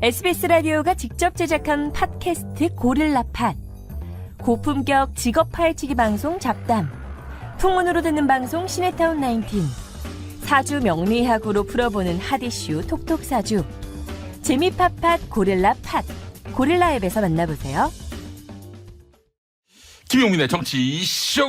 SBS 라디오가 직접 제작한 팟캐스트 고릴라 팟. 고품격 직업 파헤치기 방송 잡담. 풍문으로 듣는 방송 시네타운 19. 사주 명리학으로 풀어보는 핫이슈 톡톡사주. 재미 팟팟 고릴라 팟. 고릴라 앱에서 만나보세요. 김용민의 정치쇼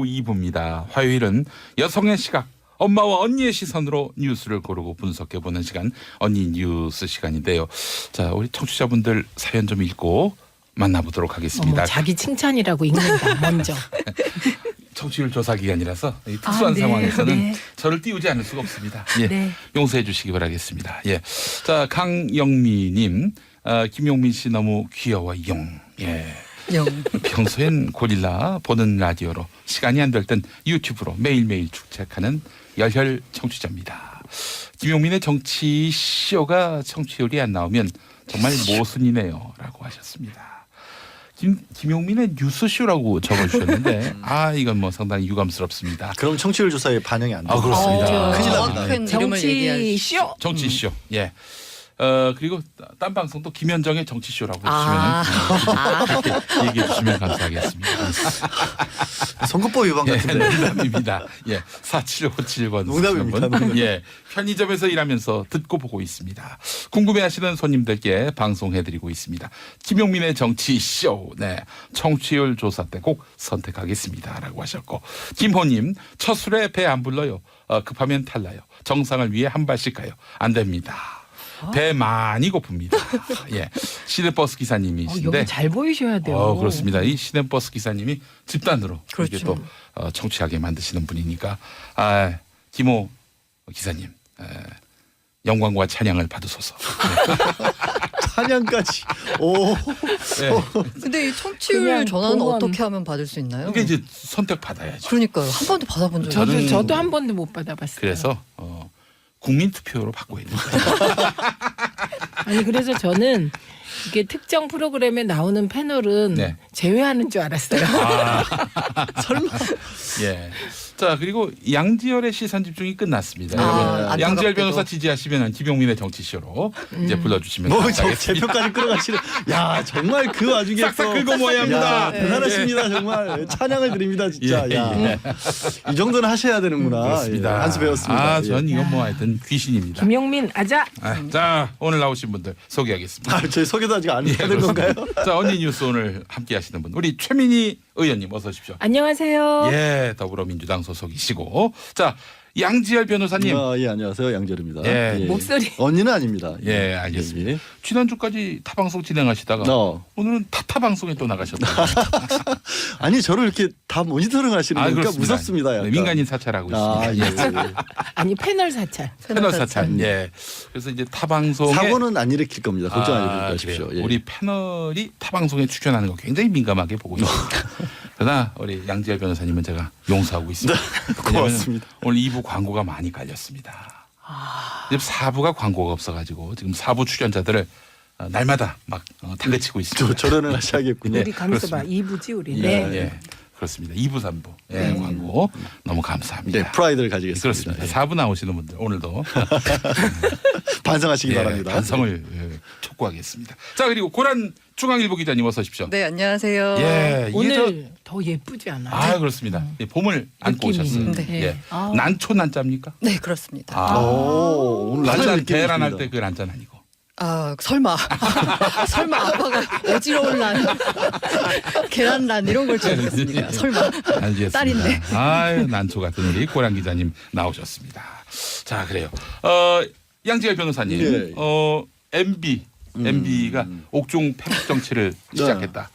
2부입니다. 화요일은 여성의 시각, 엄마와 언니의 시선으로 뉴스를 고르고 분석해보는 시간, 언니 뉴스 시간인데요. 자, 우리 청취자분들 사연 좀 읽고 만나보도록 하겠습니다. 자기 칭찬이라고 읽는다 먼저. 청취율 조사 기간이라서 이 특수한 상황에서는 네. 저를 띄우지 않을 수가 없습니다. 예, 네. 용서해 주시기 바라겠습니다. 예, 자, 강영미님, 김용민 씨 너무 귀여워 용. 예. 평소엔 고릴라 보는 라디오로 시간이 안 될 땐 유튜브로 매일매일 축적하는 열혈 청취자입니다. 김용민의 정치쇼가 청취율이 안 나오면 정말 모순이네요 라고 하셨습니다. 김용민의 뉴스쇼라고 적어주셨는데 이건 뭐 상당히 유감스럽습니다. 그럼 청취율 조사에 반영이 안 돼요. 그렇습니다. 큰일 납니다. 큰 이름을 얘기하시죠. 정치쇼. 예. 그리고 딴 방송도 김현정의 정치쇼라고 주시면 얘기해 주시면 감사하겠습니다. 선거법 위반 같은데. 농담입니다. 예, 4757번. 농담입니다. 예, 편의점에서 일하면서 듣고 보고 있습니다. 궁금해하시는 손님들께 방송해드리고 있습니다. 김용민의 정치쇼. 네, 청취율 조사 때 꼭 선택하겠습니다라고 하셨고, 김호님 첫 술에 배 안 불러요. 급하면 탈나요. 정상을 위해 한 발씩 가요. 안 됩니다. 배 많이 고픕니다. 예, 시내버스 기사님이신데 여기 잘 보이셔야 돼요. 그렇습니다. 이 시내버스 기사님이 집단으로 그렇죠. 이게 또 청취하게 만드시는 분이니까 김호 기사님 영광과 찬양을 받으소서. 찬양까지. 오. 네. 근데 이 청취율 그냥 전화는 공원. 어떻게 하면 받을 수 있나요? 이게 이제 선택 받아야죠. 그러니까요. 한 번도 받아본 적이 없어요. 저도 한 번도 못 받아봤어요. 그래서 국민 투표로 바꿔야 됩니다. 아니 그래서 저는 이게 특정 프로그램에 나오는 패널은 네. 제외하는 줄 알았어요. 설마. 예. 자, 그리고 양지열의 시선 집중이 끝났습니다. 여러분, 안타깝게도. 양지열 변호사 지지하시면 김용민의 정치쇼로 이제 불러주시면 감사하겠습니다. 제표까지 끌어가시는. 야 정말 그 와중에 싹싹 긁어 모아야 합니다. 야, 대단하십니다 정말. 찬양을 드립니다 진짜. 예, 야. 예. 이 정도는 하셔야 되는구나. 그렇습니다. 예, 한수 배웠습니다. 예. 전 이건 뭐 하여튼 귀신입니다. 김용민 아자. 자, 오늘 나오신 분들 소개하겠습니다. 저희 소개도 아직 안 예, 하는 건가요? 자, 언니 뉴스 오늘 함께 하시는 분 우리 최민희 의원님 어서 오십시오. 안녕하세요. 예, 더불어민주당 소속이시고, 자, 양지열 변호사님. 예 안녕하세요 양절입니다. 예. 목소리. 언니는 아닙니다. 예, 알겠습니다. 예. 지난주까지 타방송 진행하시다가 오늘은 타방송에 또 나가셨다. 아니 저를 이렇게 다 모니터링 하시는 거니까 그렇습니다. 무섭습니다. 약간. 네, 민간인 사찰하고 있습니다. 예. 아니 패널 사찰. 패널 사찰. 예. 그래서 이제 타방송에 사고는 안 일으킬 겁니다. 걱정 안 그래요. 하십시오. 예. 우리 패널이 타방송에 출연하는 거 굉장히 민감하게 보고 있습니다. 그러나 우리 양지열 변호사님은 제가 용서하고 있습니다. 고맙습니다. 오늘 2부 광고가 많이 깔렸습니다. 지금 4부가 광고가 없어가지고 지금 4부 출연자들을 날마다 막 당겨치고 있습니다. 조련을 하셔야겠군요. 우리 가면서 봐. 그렇습니다. 2부지 우리. 예, 네. 예. 그렇습니다. 2부, 3부 광고 너무 감사합니다. 네, 프라이드를 가지겠습니다. 그렇습니다. 4부 나오시는 분들 오늘도 반성하시기 예, 바랍니다. 반성을 촉구하겠습니다. 자, 그리고 고란 중앙일보 기자님 어서 오십시오. 네, 안녕하세요. 예, 오늘 더 예쁘지 않아요? 그렇습니다. 예, 봄을 안고 느낌이. 오셨어요. 네. 예. 아. 난초 난자입니까? 네, 그렇습니다. 오늘 난자 계란 할 때 그 난자 아니고. 설마 설마 아빠가 어지러울 난 계란란 이런 걸 주셨습니다. 설마 알겠습니다. 딸인데. 난초 같은 우리 고란 기자님 나오셨습니다. 자, 그래요. 양지열 변호사님, 예. MB가 옥중 패북 정치를 시작했다.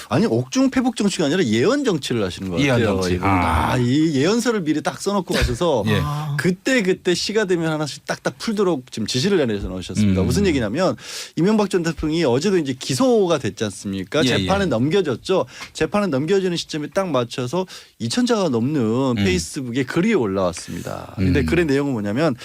아니 옥중 패북 정치가 아니라 예언 정치를 하시는 것 예언 같아요. 정치. 이분은. 이 예언서를 미리 딱 써놓고 가셔서 예. 그때 시가 되면 하나씩 딱딱 풀도록 지금 지시를 내려서 놓으셨습니다. 무슨 얘기냐면 이명박 전 대통령이 어제도 이제 기소가 됐지 않습니까? 예, 재판에 예. 넘겨졌죠. 재판에 넘겨지는 시점에 딱 맞춰서 2,000자가 넘는 페이스북에 글이 올라왔습니다. 근데 글의 내용은 뭐냐면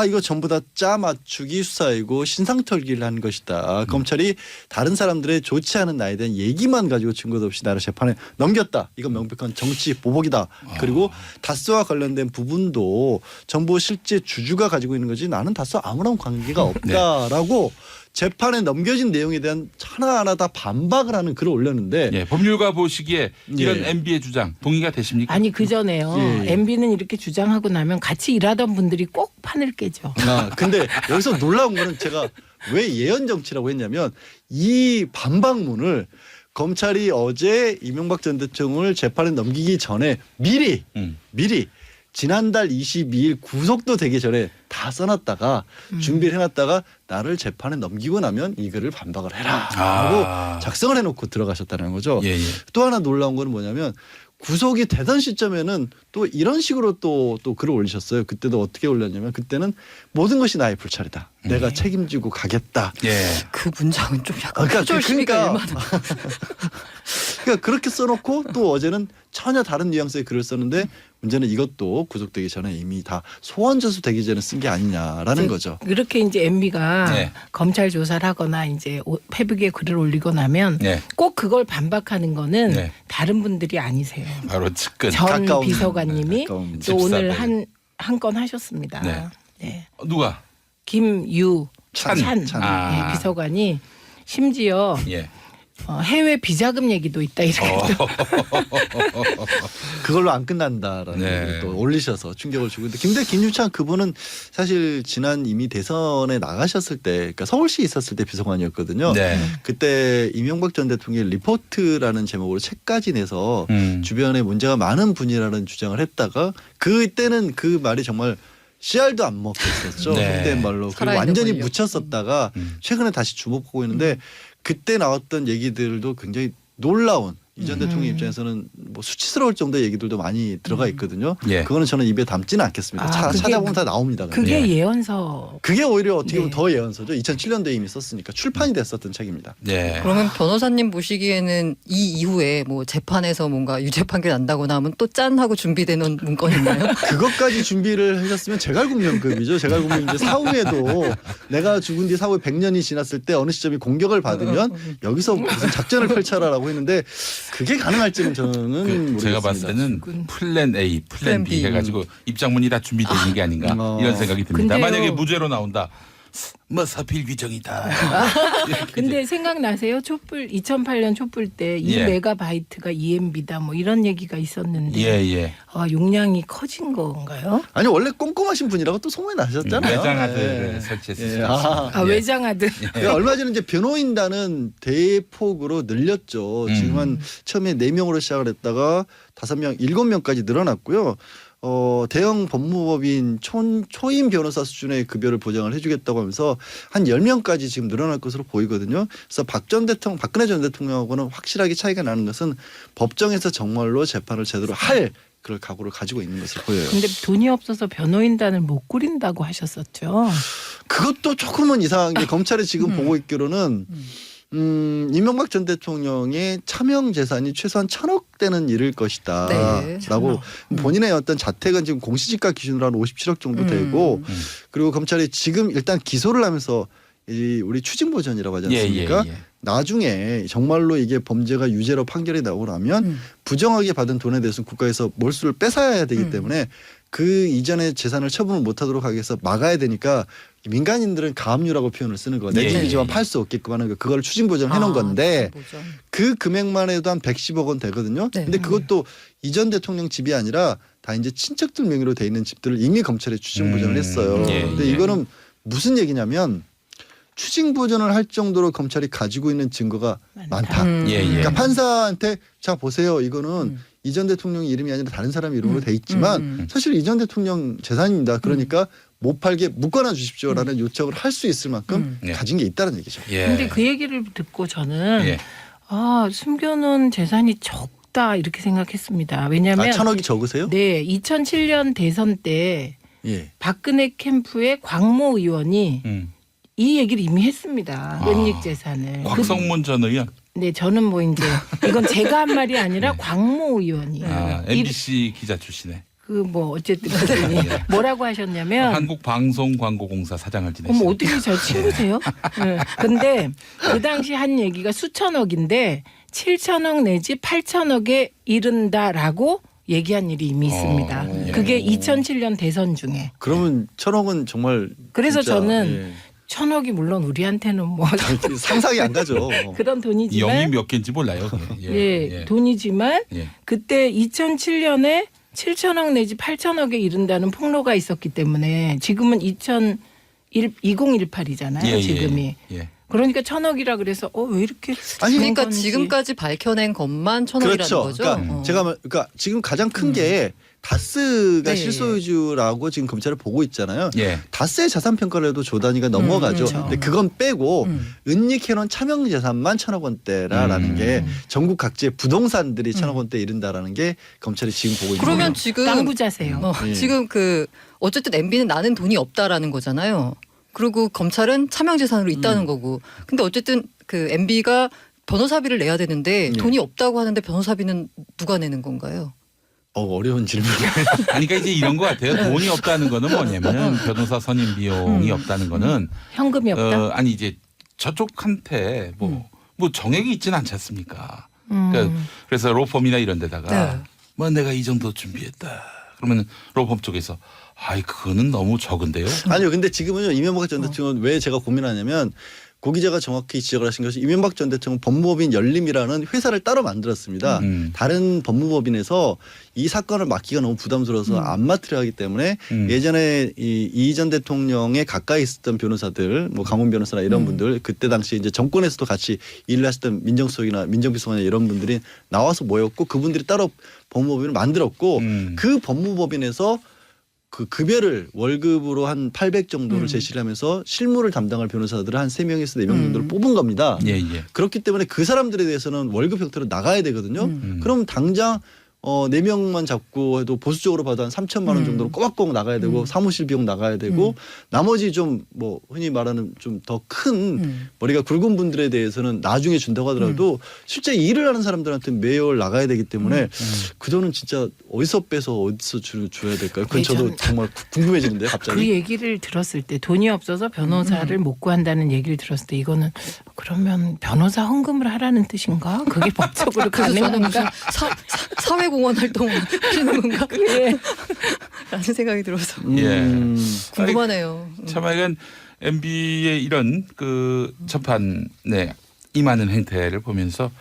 이거 전부 다 짜 맞추기 수사이고 신상털기를 한 것이다. 검찰이 다른 사람들의 좋지 않은 나에 대한 얘기만 가지고 가지고 증거도 없이 나를 재판에 넘겼다. 이건 명백한 정치 보복이다. 그리고 다스와 관련된 부분도 정부 실제 주주가 가지고 있는 거지 나는 다스와 아무런 관계가 없다라고 재판에 넘겨진 내용에 대한 하나하나 다 반박을 하는 글을 올렸는데 예, 법률가 보시기에 이런 예. MB의 주장 동의가 되십니까? 아니 그 전에요. 예. MB는 이렇게 주장하고 나면 같이 일하던 분들이 꼭 판을 깨죠. 근데 여기서 놀라운 거는 제가 왜 예언 정치라고 했냐면 이 반박문을 검찰이 어제 이명박 전 대통령을 재판에 넘기기 전에 미리 지난달 22일 구속도 되기 전에 다 써놨다가 준비를 해놨다가 나를 재판에 넘기고 나면 이 글을 반박을 해라 하고 작성을 해놓고 들어가셨다는 거죠. 예, 예. 또 하나 놀라운 거는 뭐냐면 구속이 되던 시점에는 또 이런 식으로 또 글을 올리셨어요. 그때도 어떻게 올렸냐면 그때는 모든 것이 나의 불찰이다. 내가 책임지고 가겠다. 예. 그 문장은 좀 약간 그러니까 표절 시비가 얼마나 그러니까 그렇게 써놓고 또 어제는 전혀 다른 뉘앙스의 글을 썼는데 문제는 이것도 구속되기 전에 이미 다 소환져서 되기 전에 쓴 게 아니냐라는 거죠. 그렇게 이제 MB가 네. 검찰 조사를 하거나 이제 페북에 글을 올리고 나면 네. 꼭 그걸 반박하는 거는 네. 다른 분들이 아니세요. 바로 측근. 전 가까운 비서관님이 가까운 또 집사들. 오늘 한 건 하셨습니다. 네. 네. 누가? 김유찬 아. 네, 비서관이 심지어 예. 해외 비자금 얘기도 있다 이렇게 또 그걸로 안 끝난다라는 네. 얘기를 또 올리셔서 충격을 주고 있는데 근데 김유찬 그분은 사실 지난 이미 대선에 나가셨을 때 그러니까 서울시에 있었을 때 비서관이었거든요. 네. 그때 이명박 전 대통령이 리포트라는 제목으로 책까지 내서 주변에 문제가 많은 분이라는 주장을 했다가 그때는 그 말이 정말 씨알도 안 먹혔었죠. 네. 그때 말로 그리고 살아있는 완전히 권력. 묻혔었다가 최근에 다시 주목하고 있는데 그때 나왔던 얘기들도 굉장히 놀라운 이 전 대통령 입장에서는 뭐 수치스러울 정도의 얘기들도 많이 들어가 있거든요. 예. 그거는 저는 입에 담지는 않겠습니다. 그게- 찾아보면 다 나옵니다. 그게 네. 예언서. 그게 오히려 어떻게 보면 네. 더 예언서죠. 2007년도에 이미 썼으니까 출판이 됐었던 책입니다. 예. 그러면 변호사님 보시기에는 이 이후에 뭐 재판에서 뭔가 유죄 판결 난다거나 하면 또 짠 하고 준비되는 문건 있나요? 그것까지 준비를 하셨으면 제갈공명급이죠. 제갈공명 이제 사후에도 내가 죽은 뒤 사후에 100년이 지났을 때 어느 시점이 공격을 받으면 여기서 무슨 작전을 펼쳐라라고 했는데 그게 가능할지는 저는 모르겠습니다. 제가 봤을 때는 플랜 A, 플랜 B B. 해가지고 입장문이 다 준비되어 있는 게 아닌가 이런 생각이 듭니다. 근데요. 만약에 무죄로 나온다. 뭐 사필 규정이다. 근데 생각나세요? 촛불 2008년 촛불 때 예. 2메가바이트가 EMB다 뭐 이런 얘기가 있었는데 예예. 용량이 커진 건가요? 아니 원래 꼼꼼하신 분이라고 또 소문이 나셨잖아요. 외장하드를 예. 설치했습니다. 아 외장하드. 그러니까 얼마 전에 이제 변호인단은 대폭으로 늘렸죠. 지금 한 처음에 4명으로 시작을 했다가 5명, 7명까지 늘어났고요. 대형 법무법인 초임 변호사 수준의 급여를 보장을 해주겠다고 하면서 한 10명까지 지금 늘어날 것으로 보이거든요. 그래서 박근혜 전 대통령하고는 확실하게 차이가 나는 것은 법정에서 정말로 재판을 제대로 할 그럴 각오를 가지고 있는 것으로 보여요. 근데 돈이 없어서 변호인단을 못 꾸린다고 하셨었죠. 그것도 조금은 이상한 게 검찰이 지금 보고 있기로는 이명박 전 대통령의 차명 재산이 최소한 1,000억 대는 이를 것이다. 네, 라고 본인의 어떤 자택은 지금 공시지가 기준으로 한 57억 정도 되고 그리고 검찰이 지금 일단 기소를 하면서 이 우리 추징보전이라고 하지 않습니까? 예. 나중에 정말로 이게 범죄가 유죄로 판결이 나오고 나면 부정하게 받은 돈에 대해서 국가에서 몰수를 뺏어야 되기 때문에 그 이전의 재산을 처분을 못하도록 하기 위해서 막아야 되니까 민간인들은 가압류라고 표현을 쓰는 거. 내 예, 집이지만 예. 팔 수 없게끔 하는 거. 그걸 추징보전을 해놓은 건데 보전. 그 금액만 해도 한 110억 원 되거든요. 네. 근데 그것도 이전 대통령 집이 아니라 다 이제 친척들 명의로 돼 있는 집들을 이미 검찰에 추징보전을 했어요. 예, 근데 예. 이거는 무슨 얘기냐면 추징보전을 할 정도로 검찰이 가지고 있는 증거가 많다. 예, 예. 그러니까 판사한테 자 보세요. 이거는 이전 대통령 이름이 아니라 다른 사람 이름으로 돼 있지만 사실 이전 대통령 재산입니다. 그러니까 못 팔게 묶어놔 주십시오라는 요청을 할 수 있을 만큼 예. 가진 게 있다는 얘기죠. 예. 근데 그 얘기를 듣고 저는 예. 숨겨놓은 재산이 적다 이렇게 생각했습니다. 왜냐하면 1,000억이 적으세요? 네 2007년 대선 때 예. 박근혜 캠프의 광모 의원이 이 얘기를 이미 했습니다. 은닉 재산을. 곽성문 전 의원. 네, 저는 뭐 이제 이건 제가 한 말이 아니라 광모 의원이 MBC 기자 출신에 그 뭐 어쨌든 그분이 뭐라고 하셨냐면 한국방송광고공사 사장을 지내신. 어머 어떻게 저 친구세요? 네. 근데 그 당시 한 얘기가 수천억인데 7천억 내지 8천억에 이른다라고 얘기한 일이 이미 있습니다. 예. 그게 2007년 대선 중에. 그러면 1,000억은 정말 그래서 진짜, 저는 천억이 물론 우리한테는 뭐 예. 상상이 안 가죠. 그런 영이 돈이지만 몇 개인지 몰라요. 그게. 예, 돈이지만 예. 그때 2007년에 7천억 내지 8천억에 이른다는 폭로가 있었기 때문에 지금은 2018이잖아요. 예, 지금이. 예. 그러니까 천억이라 그래서 왜 이렇게 아니, 그런 그러니까 건지. 지금까지 밝혀낸 것만 1,000억이라는 그렇죠. 거죠. 그러니까 그러니까 지금 가장 큰 게 다스가 네. 실소유주라고 지금 검찰을 보고 있잖아요. 예. 다스의 자산 평가를 해도 조 단위가 넘어가죠. 그렇죠. 근데 그건 빼고 음. 은닉해놓은 차명 재산만 1,000억 원대라라는 게 전국 각지의 부동산들이 1,000억 원대 이른다라는 게 검찰이 지금 보고 있는 그러면 거예요. 지금 땅 부자세요. 예. 지금 어쨌든 MB는 나는 돈이 없다라는 거잖아요. 그리고 검찰은 차명재산으로 있다는 거고. 근데 어쨌든 MB가 변호사비를 내야 되는데 돈이 없다고 하는데 변호사비는 누가 내는 건가요? 어려운 질문. 아니, 그러니까 이제 이런 것 같아요. 돈이 없다는 거는 뭐냐면 변호사 선임 비용이 없다는 거는 현금이 없다. 아니 이제 저쪽한테 뭐 정액이 있지는 않지 않습니까? 그러니까 그래서 로펌이나 이런 데다가 네. 뭐 내가 이 정도 준비했다. 그러면 로펌 쪽에서 아이 그거는 너무 적은데요. 아니요. 근데 지금은요. 이명박 전 대통령은 왜 제가 고민하냐면 고 기자가 정확히 지적을 하신 것이 이명박 전 대통령 법무법인 열림이라는 회사를 따로 만들었습니다. 다른 법무법인에서 이 사건을 맡기가 너무 부담스러워서 안 맡으려 하기 때문에 예전에 이 전 대통령에 가까이 있었던 변호사들, 뭐 강훈 변호사나 이런 분들 그때 당시 이제 정권에서도 같이 일을 하셨던 민정수석이나 민정비서관이나 이런 분들이 나와서 모였고 그분들이 따로 법무법인을 만들었고 그 법무법인에서 그 급여를 월급으로 한 800 정도를 제시를 하면서 실무를 담당할 변호사들을 한 3명에서 4명 정도를 뽑은 겁니다. 예, 예. 그렇기 때문에 그 사람들에 대해서는 월급 형태로 나가야 되거든요. 그럼 당장 4명만 잡고 해도 보수적으로 봐도 한 3천만 원 정도로 꼬박꼬박 나가야 되고 사무실 비용 나가야 되고 나머지 좀 뭐 흔히 말하는 좀 더 큰 머리가 굵은 분들에 대해서는 나중에 준다고 하더라도 실제 일을 하는 사람들한테 매월 나가야 되기 때문에 그 돈은 진짜 어디서 빼서 어디서 줘야 될까요? 그건 저도 정말 궁금해지는데요, 갑자기. 그 얘기를 들었을 때 돈이 없어서 변호사를 못 구한다는 얘기를 들었을 때 이거는 그러면 변호사 헌금을 하라는 뜻인가? 그게 법적으로 그래서 저는 무슨 가능한가? 사회공헌 활동 하시는 건가? 예. 라는 생각이 들어서 예. 궁금하네요. 참 하여간 MB의 이런 그 재판에 임하는 행태를 보면서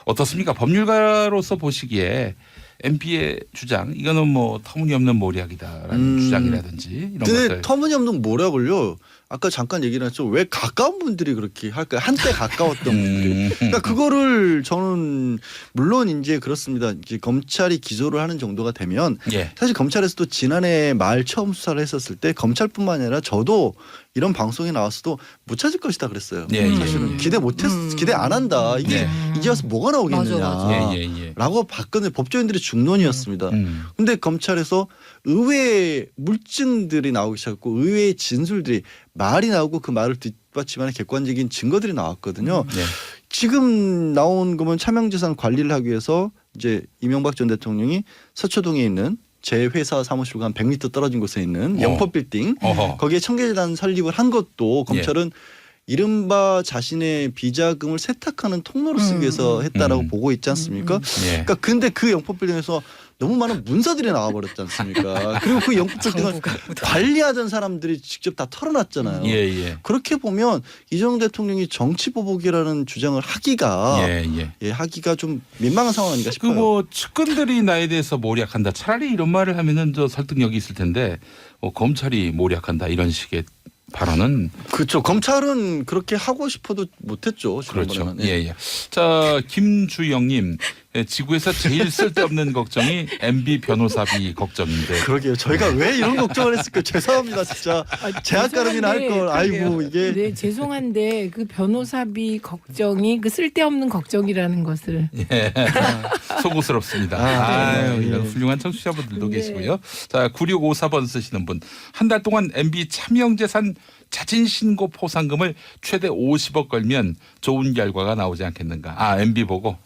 어떻습니까? 법률가로서 보시기에 MB의 주장 이거는 뭐 터무니없는 모략이다라는 주장이라든지 이런 근데 것들. 터무니없는 뭐라고요? 아까 잠깐 얘기를 했죠. 왜 가까운 분들이 그렇게 할까요? 한때 가까웠던 분들이. 그러니까 그거를 저는 물론 이제 그렇습니다. 이제 검찰이 기소를 하는 정도가 되면 예. 사실 검찰에서도 지난해 말 처음 수사를 했었을 때 검찰뿐만 아니라 저도 이런 방송에 나왔어도 못 찾을 것이다 그랬어요. 예, 예. 사실은 기대 기대 안 한다. 이게 예. 이제 와서 뭐가 나오겠느냐. 맞아. 예, 예, 예. 라고 봤거든요. 법조인들의 중론이었습니다. 근데 검찰에서 의외의 물증들이 나오기 시작했고 의외의 진술들이 말이 나오고 그 말을 뒷받침하는 객관적인 증거들이 나왔거든요. 예. 지금 나온 거면 차명재산 관리를 하기 위해서 이제 이명박 전 대통령이 서초동에 있는 제 회사 사무실과 한 100m 떨어진 곳에 있는 영포빌딩 어허. 거기에 청계재단 설립을 한 것도 검찰은 이른바 자신의 비자금을 세탁하는 통로로 쓰기 위해서 했다라고 보고 있지 않습니까? 예. 그러니까 근데 그 영포빌딩에서 너무 많은 문서들이 나와버렸지 않습니까? 그리고 그 영포빌딩을 관리하던 사람들이 직접 다 털어놨잖아요. 예, 예. 그렇게 보면 이재명 대통령이 정치보복이라는 주장을 하기가 하기가 좀 민망한 상황 아닌가 싶어요. 그 뭐 측근들이 나에 대해서 모략한다. 차라리 이런 말을 하면은 저 설득력이 있을 텐데 검찰이 모략한다 이런 식의 발언은 그렇죠. 검찰은 그렇게 하고 싶어도 못했죠. 그렇죠. 지난번에는. 예, 예. 자, 김주영님, 지구에서 제일 쓸데없는 걱정이 MB 변호사비 걱정인데. 그러게요. 저희가 왜 이런 걱정을 했을까요? 죄송합니다, 진짜. 제약 가름이나 할 걸. 아이고 이게. 네, 죄송한데 그 변호사비 걱정이 그 쓸데없는 걱정이라는 것을 예. 속우스럽습니다. 아유, 이런 훌륭한 청취자분들도 계시고요. 자, 9654번 쓰시는 분. 한 달 동안 MB 차명재산 자진신고 포상금을 최대 50억 걸면 좋은 결과가 나오지 않겠는가. MB 보고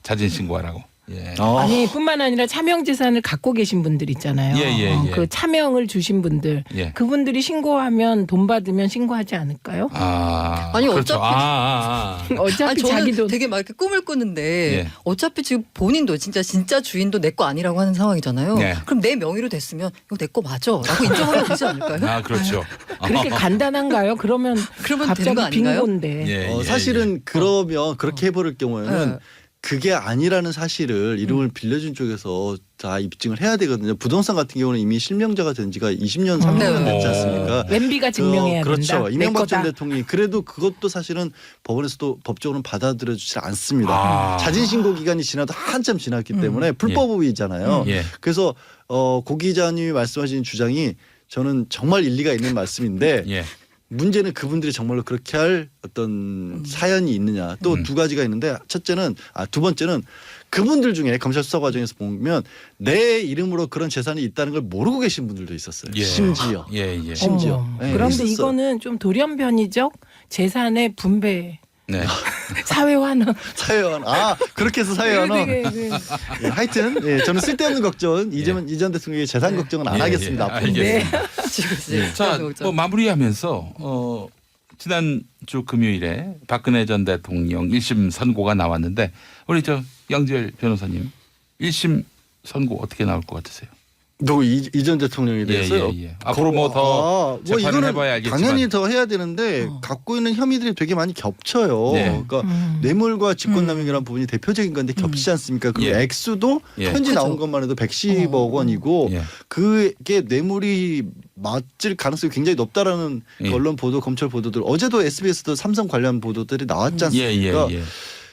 자진신고하라고. 예. 아니 뿐만 아니라 차명 재산을 갖고 계신 분들 있잖아요. 예. 그 차명을 주신 분들 예. 그분들이 신고하면 돈 받으면 신고하지 않을까요? 아니, 그렇죠. 어차피- 어차피 아니, 저는 자기 돈 되게 막 이렇게 꿈을 꾸는데 예. 어차피 지금 본인도 진짜 주인도 내 거 아니라고 하는 상황이잖아요. 네. 그럼 내 명의로 됐으면 이거 내 거 맞아라고 인정하면 되지 않을까요? 그렇죠. 그렇게 간단한가요? 그러면 그러면 되는 거 갑자기 아닌가요? 빈곤데. 예. 사실은 그러면 그렇게 해버릴 경우에는 네. 그게 아니라는 사실을 이름을 빌려준 쪽에서 다 입증을 해야 되거든요. 부동산 같은 경우는 이미 실명자가 된 지가 20년, 30년 네. 됐지 않습니까? 웬비가 증명해야 그렇죠. 된다. 내 이명박 전 거다. 대통령이 그래도 그것도 사실은 법원에서도 법적으로는 받아들여주지 않습니다. 아. 자진신고 기간이 지나도 한참 지났기 때문에 불법이잖아요. 예. 그래서 고 기자님이 말씀하신 주장이 저는 정말 일리가 있는 말씀인데 예. 문제는 그분들이 정말로 그렇게 할 어떤 사연이 있느냐. 또 두 가지가 있는데 두 번째는 그분들 중에 검찰 수사 과정에서 보면 내 이름으로 그런 재산이 있다는 걸 모르고 계신 분들도 있었어요. 예. 심지어. 예. 심지어. 어머. 예, 그런데 있었어요. 이거는 좀 돌연변이적 재산의 분배 네. 사회화는 사회원. 그렇게 해서 사회원은 예, 하여튼 저는 쓸데없는 걱정 이전 대통령의 재산 걱정은 안 예, 하겠습니다. 예. 앞으로. 알겠습니다. 지금 이제 자, 그런 뭐 마무리하면서 지난주 금요일에 박근혜 전 대통령 1심 선고가 나왔는데 우리 양지열 변호사님 1심 선고 어떻게 나올 것 같으세요? 누구 이전 대통령에 대해서요? 예. 앞으로 뭐 더 재판을 이거는 해봐야 알겠지만 당연히 더 해야 되는데 갖고 있는 혐의들이 되게 많이 겹쳐요. 네. 그러니까 뇌물과 직권남용이라는 부분이 대표적인 건데 겹치지 않습니까? 그리고 예. 액수도 예. 현지 나온 그렇죠. 것만 해도 110억 원이고 예. 그게 뇌물이 맞을 가능성이 굉장히 높다라는 예. 언론 보도, 검찰 보도들 어제도 SBS도 삼성 관련 보도들이 나왔지 않습니까? 예.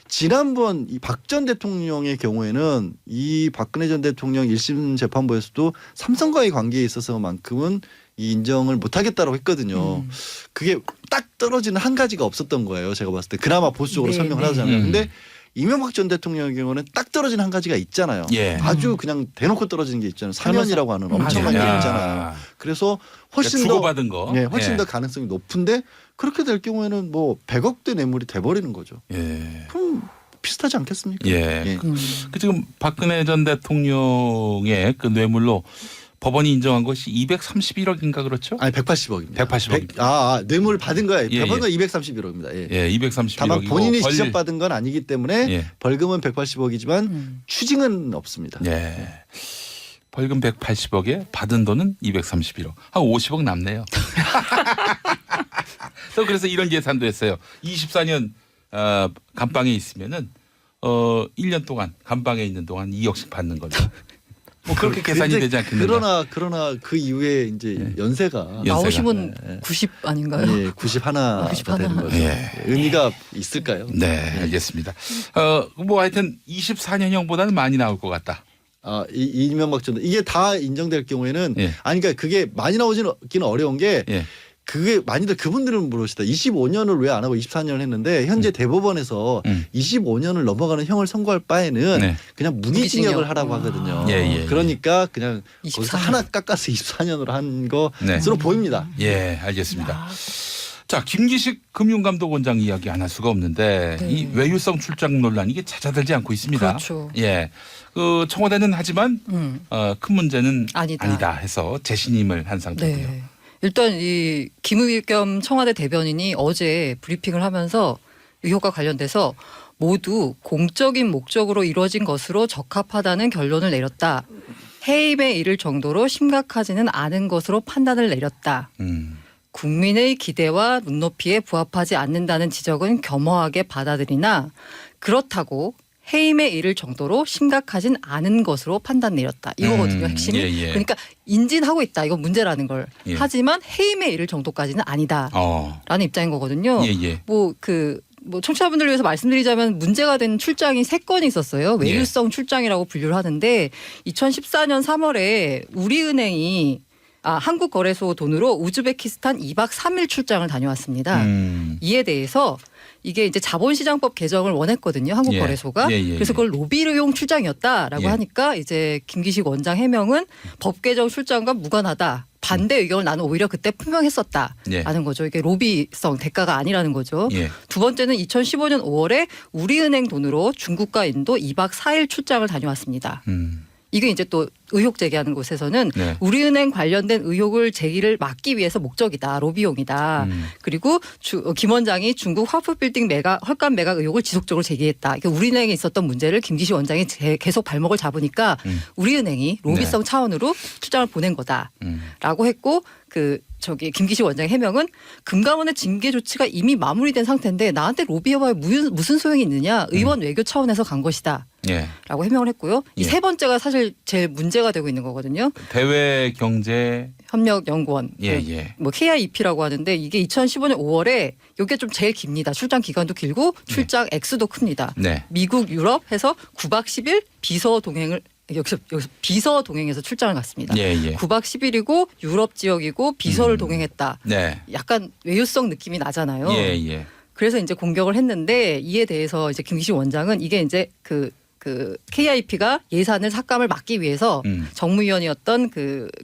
지난번 이 박 전 대통령의 경우에는 이 박근혜 전 대통령 1심 재판부에서도 삼성과의 관계에 있어서만큼은 이 인정을 못하겠다고 했거든요. 그게 딱 떨어지는 한 가지가 없었던 거예요. 제가 봤을 때 그나마 보수적으로 네, 설명을 네. 하잖아요. 근데 이명박 전 대통령의 경우는 딱 떨어지는 한 가지가 있잖아요. 예. 아주 그냥 대놓고 떨어지는 게 있잖아요. 사면이라고 하는 엄청난 게 야. 있잖아요. 그래서 훨씬 그러니까 더 주고받은 거. 훨씬 예. 더 가능성이 높은데 그렇게 될 경우에는 뭐 100억대 뇌물이 돼버리는 거죠. 예. 그럼 비슷하지 않겠습니까? 예. 그 지금 박근혜 전 대통령의 그 뇌물로 법원이 인정한 것이 231억인가 그렇죠? 아니 180억입니다. 180억. 뇌물 받은 거예요. 예, 받은 거 231억입니다. 예. 예, 231억이고 다만 본인이 직접 받은 건 아니기 때문에 예. 벌금은 180억이지만 추징은 없습니다. 예. 벌금 180억에 받은 돈은 231억. 한 50억 남네요. 또 그래서 이런 계산도 했어요. 24년 감방에 있으면은 1년 동안 감방에 있는 동안 2억씩 받는 거죠. 뭐 그렇게 계산이 근데 되지 않겠느냐. 그러나 그 이후에 이제 연세가 나오시면 90 아닌가요? 예, 91가 91. 되는 거죠. 예. 의미가 있을까요? 네, 알겠습니다. 뭐 하여튼 24년형보다는 많이 나올 것 같다. 이명박 전 이게 다 인정될 경우에는 예. 그러니까 그게 많이 나오기는 어려운 게 예. 그게 많이들 그분들은 모르시다. 25년을 왜 안 하고 24년을 했는데 현재 대법원에서 25년을 넘어가는 형을 선고할 바에는 네. 그냥 무기징역을 하라고 하거든요. 예. 그러니까 그냥 24년. 거기서 하나 깎아서 24년으로 한 네. 것으로 보입니다. 예, 알겠습니다. 자, 김기식 금융감독원장 이야기 안 할 수가 없는데 네. 이 외유성 출장 논란 이게 잦아들지 않고 있습니다. 그렇죠. 예, 그 청와대는 하지만 큰 문제는 아니다. 해서 재신임을 한 상태고요. 네. 일단 이 김의겸 청와대 대변인이 어제 브리핑을 하면서 의혹과 관련돼서 모두 공적인 목적으로 이루어진 것으로 적합하다는 결론을 내렸다. 해임에 이를 정도로 심각하지는 않은 것으로 판단을 내렸다. 국민의 기대와 눈높이에 부합하지 않는다는 지적은 겸허하게 받아들이나 그렇다고 해임에 이를 정도로 심각하진 않은 것으로 판단 내렸다. 이거거든요. 핵심이. 예. 그러니까 인진하고 있다. 이건 문제라는 걸. 예. 하지만 해임에 이를 정도까지는 아니다. 라는 입장인 거거든요. 예. 뭐 청취자분들을 위해서 말씀드리자면 문제가 된 출장이 3건이 있었어요. 외유성 출장이라고 분류를 하는데 2014년 3월에 우리은행이 한국거래소 돈으로 우즈베키스탄 2박 3일 출장을 다녀왔습니다. 이에 대해서 이게 이제 자본시장법 개정을 원했거든요. 한국거래소가. 예. 그래서 그걸 로비용 출장이었다라고 예. 하니까 이제 김기식 원장 해명은 법 개정 출장과 무관하다. 반대 의견을 나는 오히려 그때 분명했었다라는 거죠. 이게 로비성 대가가 아니라는 거죠. 예. 두 번째는 2015년 5월에 우리은행 돈으로 중국과 인도 2박 4일 출장을 다녀왔습니다. 이게 이제 또 의혹 제기하는 곳에서는 네. 우리은행 관련된 의혹을 제기를 막기 위해서 목적이다. 로비용이다. 그리고 김 원장이 중국 화프빌딩 헐값 매각 의혹을 지속적으로 제기했다. 그러니까 우리은행에 있었던 문제를 김기시 원장이 계속 발목을 잡으니까 우리은행이 로비성 차원으로 출장을 보낸 거다라고 했고 김기시 원장의 해명은 금감원의 징계 조치가 이미 마무리된 상태인데 나한테 로비해봐야 무슨 소용이 있느냐. 의원 외교 차원에서 간 것이다. 예. 라고 해명을 했고요. 이 세 번째가 사실 제일 문제가 되고 있는 거거든요. 대외 경제 협력연구원, 예. 뭐 KIEP라고 하는데 이게 2015년 5월에 이게 좀 제일 깁니다. 출장 기간도 길고 출장 액수도 큽니다. 네. 미국, 유럽 해서 9박 10일 비서 동행을 여기서 비서 동행해서 출장을 갔습니다. 예. 9박 10일이고 유럽 지역이고 비서를 동행했다. 네. 약간 외유성 느낌이 나잖아요. 예. 그래서 이제 공격을 했는데 이에 대해서 이제 김기시 원장은 이게 이제 그 KIP가 예산을 삭감을 막기 위해서 정무위원이었던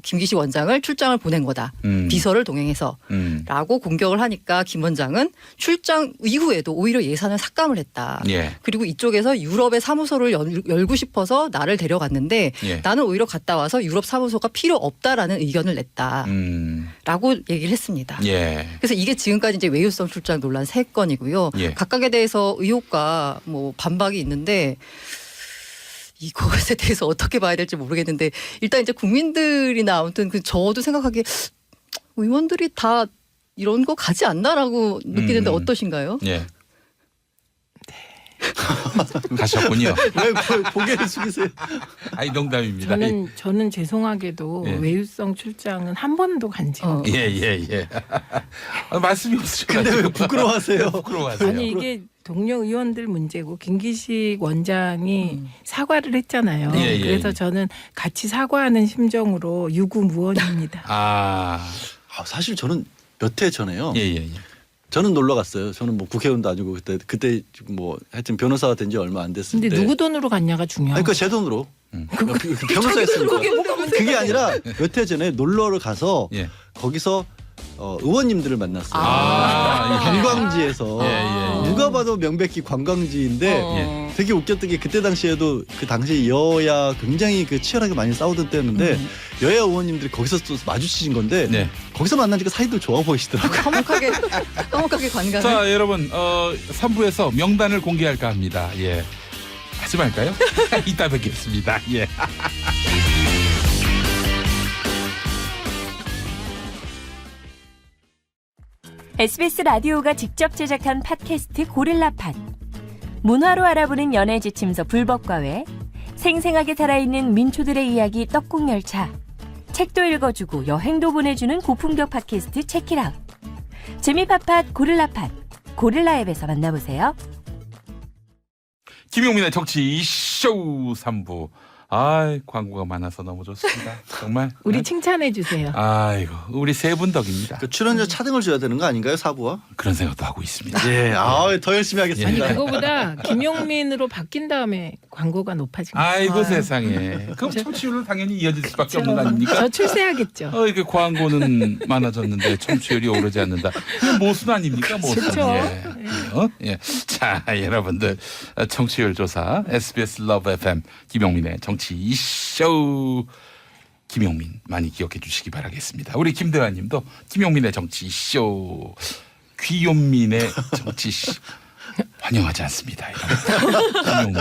김기시 원장을 출장을 보낸 거다. 비서를 동행해서라고 공격을 하니까 김 원장은 출장 이후에도 오히려 예산을 삭감을 했다. 예. 그리고 이쪽에서 유럽의 사무소를 열고 싶어서 나를 데려갔는데 예. 나는 오히려 갔다 와서 유럽 사무소가 필요 없다라는 의견을 냈다라고 얘기를 했습니다. 예. 그래서 이게 지금까지 이제 외유성 출장 논란 3건이고요. 예. 각각에 대해서 의혹과 뭐 반박이 있는데 이것에 대해서 어떻게 봐야 될지 모르겠는데 일단 이제 국민들이나 아무튼 저도 생각하기에 의원들이 다 이런 거 가지 않나라고 느끼는데 어떠신가요? 예. 가셨군요. 왜 고개를 숙이세요? 아이 농담입니다. 저는 죄송하게도 예. 외유성 출장은 한 번도 간 적이 없어요. 예. 말씀이 없으셔가지고. 근데 왜 부끄러워하세요? 부끄러워하세요. 아니 이게 동료 의원들 문제고 김기식 원장이 사과를 했잖아요. 예. 그래서 저는 같이 사과하는 심정으로 유구무원입니다. 사실 저는 몇 해 전에요. 예. 저는 놀러 갔어요. 저는 뭐 국회의원도 아니고 그때 뭐 하여튼 변호사가 된 지 얼마 안 됐을 때. 근데 누구 돈으로 갔냐가 중요한 아니 거죠. 제 돈으로. 변호사 했으니까. 그게 아니라 몇 해 전에 놀러를 가서 예. 거기서 의원님들을 만났어요. 관광지에서 예. 누가 봐도 명백히 관광지인데 되게 웃겼던 게 그때 당시에도 그 당시 여야 굉장히 치열하게 많이 싸우던 때였는데 여야 의원님들이 거기서 또 마주치신 건데 네. 거기서 만나니까 사이들 좋아 보이시더라고요. 화목하게 관광을. 자, 여러분 3부에서 명단을 공개할까 합니다. 예. 하지 말까요? 이따 뵙겠습니다. 예. SBS 라디오가 직접 제작한 팟캐스트 고릴라팟. 문화로 알아보는 연애 지침서 불법과외, 생생하게 살아있는 민초들의 이야기 떡국열차, 책도 읽어주고 여행도 보내주는 고품격 팟캐스트 체키라웃. 재미팟팟 고릴라팟, 고릴라 앱에서 만나보세요. 김용민의 정치 쇼 3부. 광고가 많아서 너무 좋습니다. 정말. 우리 칭찬해 주세요. 아이고, 우리 세 분 덕입니다. 출연료 차등을 줘야 되는 거 아닌가요, 사부와? 그런 생각도 하고 있습니다. 예, 더 열심히 아니 하겠습니다. 그거보다 김용민으로 바뀐 다음에 광고가 높아진 거예요. 아이고 세상에. 그럼 청취율은 당연히 이어질 수밖에 없는 거 아닙니까? 저 출세하겠죠. 이게 광고는 많아졌는데 청취율이 오르지 않는다. 이건 모순 아닙니까? 모순. 그렇죠. 예. 자, 여러분들 청취율 조사 SBS 러브 FM 김용민의 정치 쇼. 김용민 많이 기억해 주시기 바라겠습니다. 우리 김대환님도 김용민의 정치 쇼, 귀용민의 정치 쇼 환영하지 않습니다. 김용민,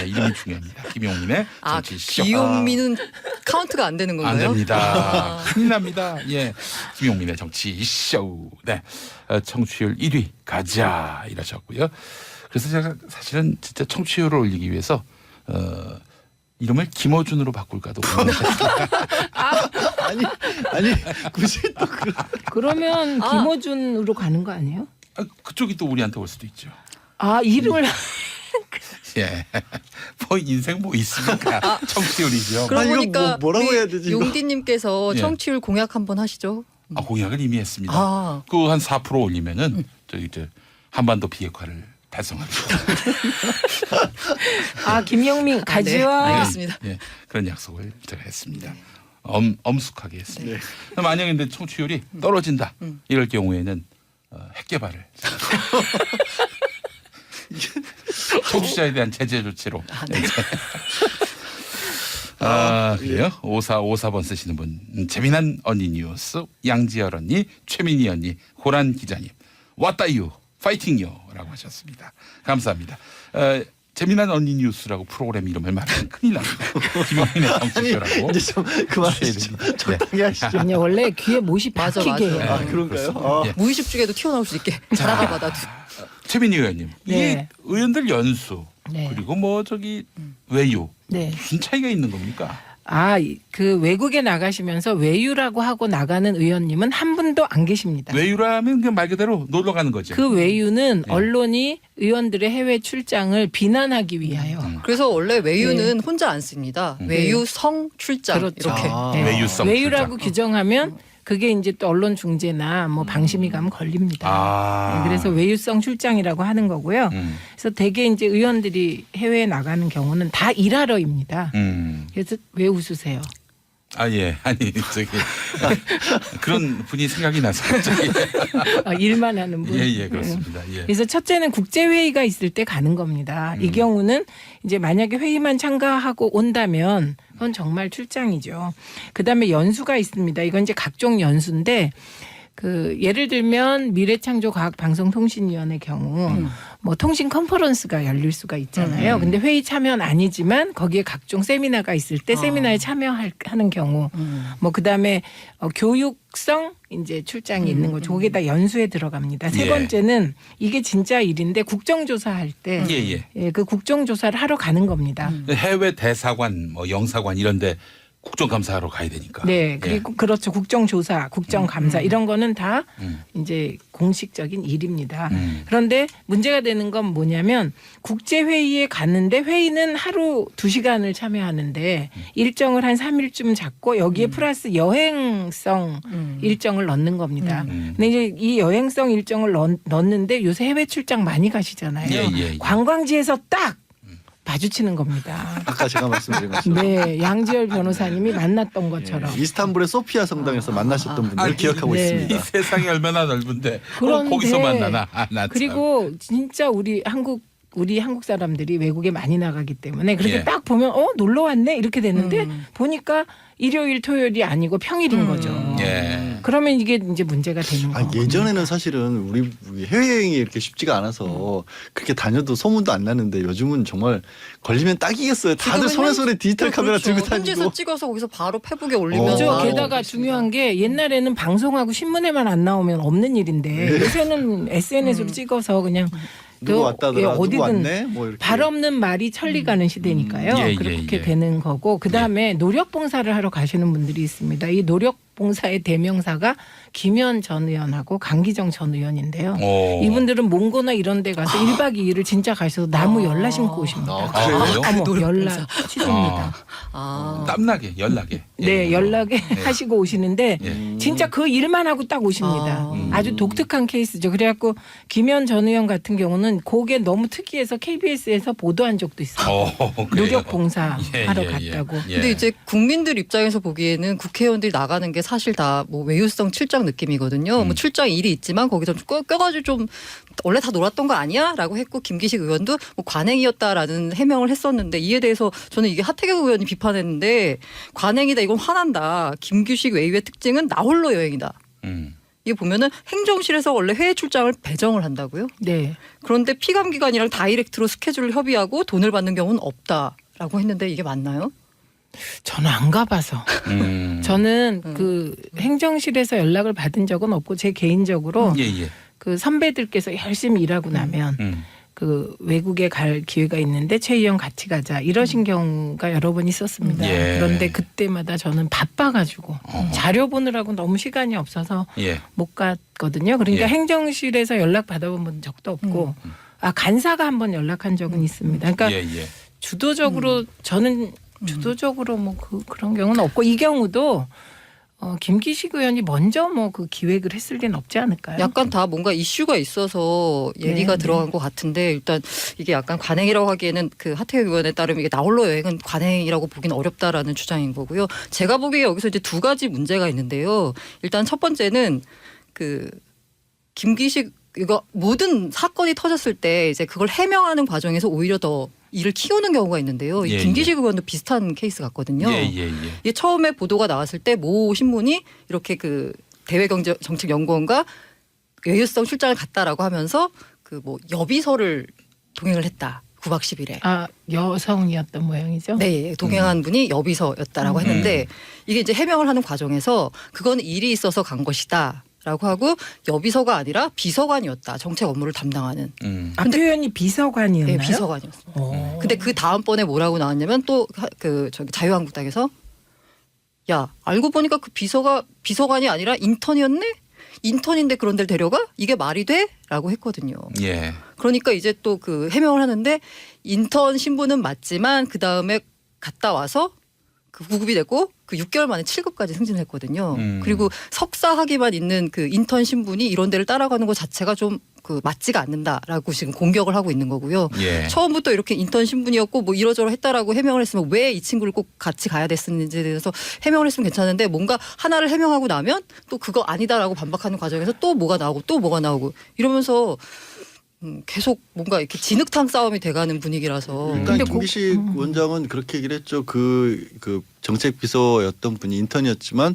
이름이 중요합니다. 김용민의 정치 쇼. 귀용민은 카운트가 안 되는 건가요? 안 됩니다. 큰일 납니다. 예, 김용민의 정치 쇼. 네, 청취율 1위 가자 이러셨고요. 그래서 제가 사실은 진짜 청취율을 올리기 위해서 이름을 김어준으로 바꿀까도 고민했습니다. 아니 굳이 또 그러면 김어준으로 가는 거 아니에요? 그쪽이 또 우리한테 올 수도 있죠. 이름을 예, 뭐 인생 뭐 있습니까? 청취율이죠. 그러고 이거 보니까 뭐라고 우리 해야 되지, 이거? 용디님께서 예. 청취율 공약 한번 하시죠. 공약을 이미 했습니다. 그 한 4% 올리면은 저기 한반도 비핵화를 달성합니다. 김용민 가지와 알겠습니다. 예, 그런 약속을 제가 했습니다. 엄숙하게 했습니다. 만약에 근데 청취율이 떨어진다 이럴 경우에는 핵 개발을 청취자에 대한 제재 조치로. 그래요? 5454번 쓰시는 분. 재미난 언니 뉴스 양지열 언니, 최민희 언니, 고란 기자님. 왔다유 파이팅요 라고 하셨습니다. 감사합니다. 재미난 언니 뉴스라고 프로그램 이름을 말하면 큰일 납니다. 김용민의 정치쇼라고. 이제 좀 그만하시죠. 적당히 하시죠. 아니 원래 귀에 못이 맞아, 박히게 맞아. 해요. 아, 그런가요? 아. 무의식 중에도 튀어나올 수 있게 자라가마다. 최민희 의원님. 네. 이게 의원들 연수 네. 그리고 뭐 외유 네. 무슨 차이가 있는 겁니까? 그 외국에 나가시면서 외유라고 하고 나가는 의원님은 한 분도 안 계십니다. 외유라면 그냥 말 그대로 놀러 가는 거죠. 그 외유는 네. 언론이 의원들의 해외 출장을 비난하기 위하여 그래서 원래 외유는 혼자 안 씁니다. 외유 성 출장 그렇죠. 이렇게. 아. 네. 외유성 외유라고 출장. 규정하면 그게 이제 또 언론 중재나 뭐 방심이 가면 걸립니다. 네, 그래서 외유성 출장이라고 하는 거고요. 그래서 대개 이제 의원들이 해외에 나가는 경우는 다 일하러입니다. 그래서 왜 웃으세요? 예. 아니 그런 분이 생각이 나서 갑자기. 일만 하는 분. 예, 그렇습니다. 예. 그래서 첫째는 국제회의가 있을 때 가는 겁니다. 이 경우는 이제 만약에 회의만 참가하고 온다면 그건 정말 출장이죠. 그다음에 연수가 있습니다. 이건 이제 각종 연수인데 예를 들면 미래창조과학방송통신위원회 경우 뭐 통신 컨퍼런스가 열릴 수가 있잖아요. 근데 회의 참여는 아니지만 거기에 각종 세미나가 있을 때 세미나에 참여하는 경우 뭐 그다음에 교육성 이제 출장이 있는 거죠. 거기에 다 연수에 들어갑니다. 세 예. 번째는 이게 진짜 일인데 국정조사할 때 그 국정조사를 하러 가는 겁니다. 해외 대사관, 뭐 영사관 이런데 국정감사하러 가야 되니까. 네, 그리고 그렇죠. 국정조사, 국정감사 이런 거는 다 이제 공식적인 일입니다. 그런데 문제가 되는 건 뭐냐면 국제회의에 갔는데 회의는 하루 2시간을 참여하는데 일정을 한 3일쯤 잡고 여기에 플러스 여행성 일정을 넣는 겁니다. 근데 이제 이 여행성 일정을 넣는데 요새 해외 출장 많이 가시잖아요. 예. 관광지에서 딱 마주치는 겁니다. 아까 제가 말씀드린 것처럼. 네, 양지열 변호사님이 만났던 것처럼. 이스탄불의 소피아 성당에서 만나셨던 분들 아니, 기억하고 네. 이 있습니다. 세상이 얼마나 넓은데 그런데 거기서 만나나. 나 참. 그리고 진짜 우리 한국 사람들이 외국에 많이 나가기 때문에 그렇게 예. 딱 보면 놀러 왔네 이렇게 되는데 보니까 일요일 토요일이 아니고 평일인 거죠. 예. 그러면 이게 이제 문제가 되는 거죠. 예전에는 사실은 우리 해외여행이 이렇게 쉽지가 않아서 그렇게 다녀도 소문도 안 나는데 요즘은 정말 걸리면 딱이겠어요. 다들 손에 디지털 카메라 들고 다니고. 현지에서 찍어서 거기서 바로 페북에 올리면 그죠. 어. 게다가 중요한 게 옛날에는 방송하고 신문에만 안 나오면 없는 일인데 요새는 SNS로 찍어서 그냥 누구 왔다더라, 누구 어디든 왔네, 뭐 이렇게. 발 없는 말이 천리 가는 시대니까요. 예, 그렇게 예. 되는 거고 그다음에 노력봉사를 하러 가시는 분들이 있습니다. 이 노력봉사의 대명사가 김현 전 의원하고 강기정 전 의원인데요. 오. 이분들은 몽고나 이런 데 가서 1박 2일을 진짜 가셔서 나무 열라 심고 오십니다. 아, 그래요? 어머, 열라 취소입니다. 땀나게 연락에. 네, 연락에 하시고 오시는데 예. 진짜 그 일만 하고 딱 오십니다. 아주 독특한 케이스죠. 그래갖고 김현 전 의원 같은 경우는 그게 너무 특이해서 KBS에서 보도한 적도 있어요. 그래요? 노력 봉사 예, 하러 예, 예. 갔다고. 예. 근데 이제 국민들 입장에서 보기에는 국회의원들이 나가는 게 사실 다 뭐 외유성 출장 느낌이거든요. 뭐 출장 일이 있지만 거기서 좀 껴가지고 좀 원래 다 놀았던 거 아니야?라고 했고 김기식 의원도 뭐 관행이었다라는 해명을 했었는데 이에 대해서 저는 이게 하태경 의원이 비판했는데 관행이다 이건 화난다. 김기식 외유의 특징은 나홀로 여행이다. 이게 보면은 행정실에서 원래 해외 출장을 배정을 한다고요. 네. 그런데 피감기관이랑 다이렉트로 스케줄을 협의하고 돈을 받는 경우는 없다라고 했는데 이게 맞나요? 저는 안 가봐서. 저는 그 행정실에서 연락을 받은 적은 없고 제 개인적으로 예. 그 선배들께서 열심히 일하고 나면 그 외국에 갈 기회가 있는데 최 의원 같이 가자 이러신 경우가 여러 번 있었습니다. 예. 그런데 그때마다 저는 바빠가지고 자료 보느라고 너무 시간이 없어서 예. 못 갔거든요. 그러니까 예. 행정실에서 연락 받아본 적도 없고 간사가 한번 연락한 적은 있습니다. 그러니까 예. 주도적으로 저는 주도적으로 뭐 그런 경우는 없고 이 경우도 김기식 의원이 먼저 뭐 그 기획을 했을 리는 없지 않을까요? 약간 다 뭔가 이슈가 있어서 얘기가 네, 들어간 것 같은데 일단 이게 약간 관행이라고 하기에는 그 하태경 의원에 따르면 이게 나홀로 여행은 관행이라고 보기는 어렵다라는 주장인 거고요. 제가 보기에 여기서 이제 두 가지 문제가 있는데요. 일단 첫 번째는 그 김기식 이거 모든 사건이 터졌을 때 이제 그걸 해명하는 과정에서 오히려 더 일을 키우는 경우가 있는데요. 이 예, 김기식 의원도 비슷한 케이스 같거든요. 예. 이게 처음에 보도가 나왔을 때 모 신문이 이렇게 그 대외경제정책연구원과 외유성 출장을 갔다라고 하면서 그 뭐 여비서를 동행을 했다. 9박 10일에. 아, 여성이었던 모양이죠. 네, 동행한 분이 여비서였다라고 했는데 이게 이제 해명을 하는 과정에서 그건 일이 있어서 간 것이다. 라고 하고 여비서가 아니라 비서관이었다. 정책 업무를 담당하는. 아, 표현이 비서관이었나요? 네, 비서관이었어요. 오. 근데 그 다음번에 뭐라고 나왔냐면 또 그 저기 자유한국당에서 야 알고 보니까 그 비서관이 아니라 인턴이었네. 인턴인데 그런 데를 데려가? 이게 말이 돼? 라고 했거든요. 예. 그러니까 이제 또 그 해명을 하는데 인턴 신분은 맞지만 그 다음에 갔다 와서 그 구급이 됐고 그 6개월 만에 7급까지 승진했거든요. 그리고 석사 학위만 있는 그 인턴 신분이 이런 데를 따라가는 것 자체가 좀 그 맞지가 않는다라고 지금 공격을 하고 있는 거고요. 예. 처음부터 이렇게 인턴 신분이었고 뭐 이러저러 했다라고 해명을 했으면 왜 이 친구를 꼭 같이 가야 됐었는지에 대해서 해명을 했으면 괜찮은데 뭔가 하나를 해명하고 나면 또 그거 아니다라고 반박하는 과정에서 또 뭐가 나오고 이러면서 계속 뭔가 이렇게 진흙탕 싸움이 돼가는 분위기라서. 일단 근데 김기식 원장은 그렇게 얘기를 했죠. 그 정책 비서였던 분이 인턴이었지만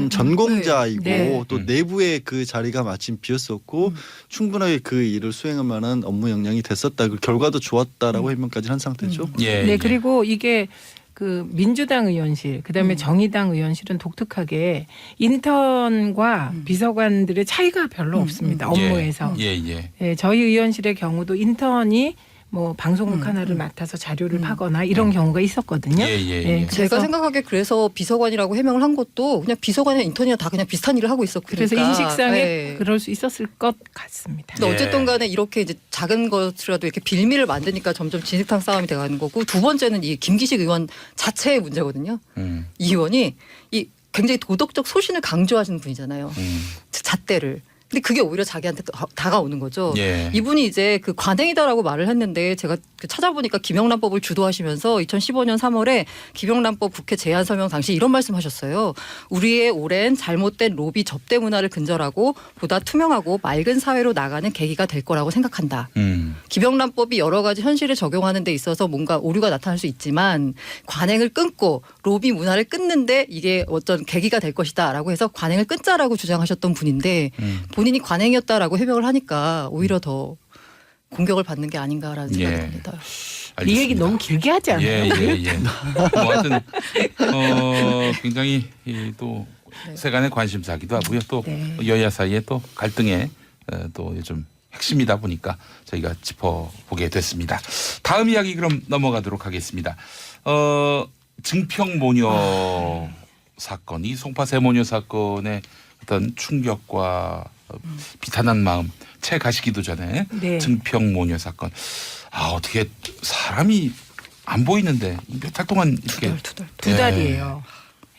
전공자이고 네. 또 내부에 그 자리가 마침 비었었고 충분하게 그 일을 수행할 만한 업무 역량이 됐었다. 그 결과도 좋았다라고 해명까지 한 상태죠. 예. 네, 예. 그리고 이게 그 민주당 의원실, 그다음에 정의당 의원실은 독특하게 인턴과 비서관들의 차이가 별로 없습니다. 업무에서. 예. 예, 저희 의원실의 경우도 인턴이 뭐 방송국 하나를 맡아서 자료를 파거나 이런 경우가 있었거든요. 예. 제가 그래서 생각하기에 그래서 비서관이라고 해명을 한 것도 그냥 비서관이나 인턴이나 다 그냥 비슷한 일을 하고 있었고 그래서 인식상에 네. 그럴 수 있었을 것 같습니다. 근데 예. 어쨌든 간에 이렇게 이제 작은 것이라도 이렇게 빌미를 만드니까 점점 진흙탕 싸움이 돼가는 거고 두 번째는 이 김기식 의원 자체의 문제거든요. 이 의원이 이 굉장히 도덕적 소신을 강조하시는 분이잖아요. 잣대를. 근데 그게 오히려 자기한테 다가오는 거죠. 예. 이분이 이제 그 관행이다라고 말을 했는데 제가 찾아보니까 김영란법을 주도하시면서 2015년 3월에 김영란법 국회 제안 설명 당시 이런 말씀하셨어요. 우리의 오랜 잘못된 로비 접대 문화를 근절하고 보다 투명하고 맑은 사회로 나가는 계기가 될 거라고 생각한다. 김영란법이 여러 가지 현실에 적용하는 데 있어서 뭔가 오류가 나타날 수 있지만 관행을 끊고 로비 문화를 끊는데 이게 어떤 계기가 될 것이다라고 해서 관행을 끊자라고 주장하셨던 분인데 본인이 관행이었다라고 해명을 하니까 오히려 더 공격을 받는 게 아닌가라는 생각이 예. 듭니다. 이 얘기 너무 길게 하지 않아요? 예. 뭐 하여튼 굉장히 또 세간의 관심사기도 하고요. 또 네. 여야 사이에 또 갈등의 또 요즘 핵심이다 보니까 저희가 짚어보게 됐습니다. 다음 이야기 그럼 넘어가도록 하겠습니다. 증평모녀 사건, 이 송파 세모녀 사건의 어떤 충격과 비탄한 마음 채 가시기도 전에 네. 증평모녀 사건. 어떻게 사람이 안 보이는데 몇 달 동안 이렇게 두 달이에요.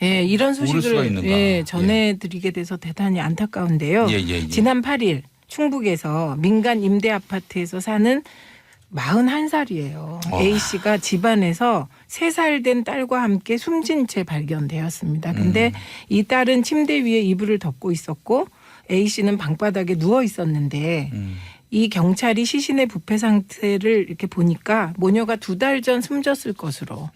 예, 이런 모를 수가 소식을 있는가. 전해드리게 돼서 대단히 안타까운데요. 예. 지난 8일 충북에서 민간 임대 아파트에서 사는 41살이에요. A 씨가 집안에서 3살 된 딸과 함께 숨진 채 발견되었습니다. 근데 이 딸은 침대 위에 이불을 덮고 있었고 A 씨는 방바닥에 누워 있었는데 이 경찰이 시신의 부패 상태를 이렇게 보니까 모녀가 2달 전 숨졌을 것으로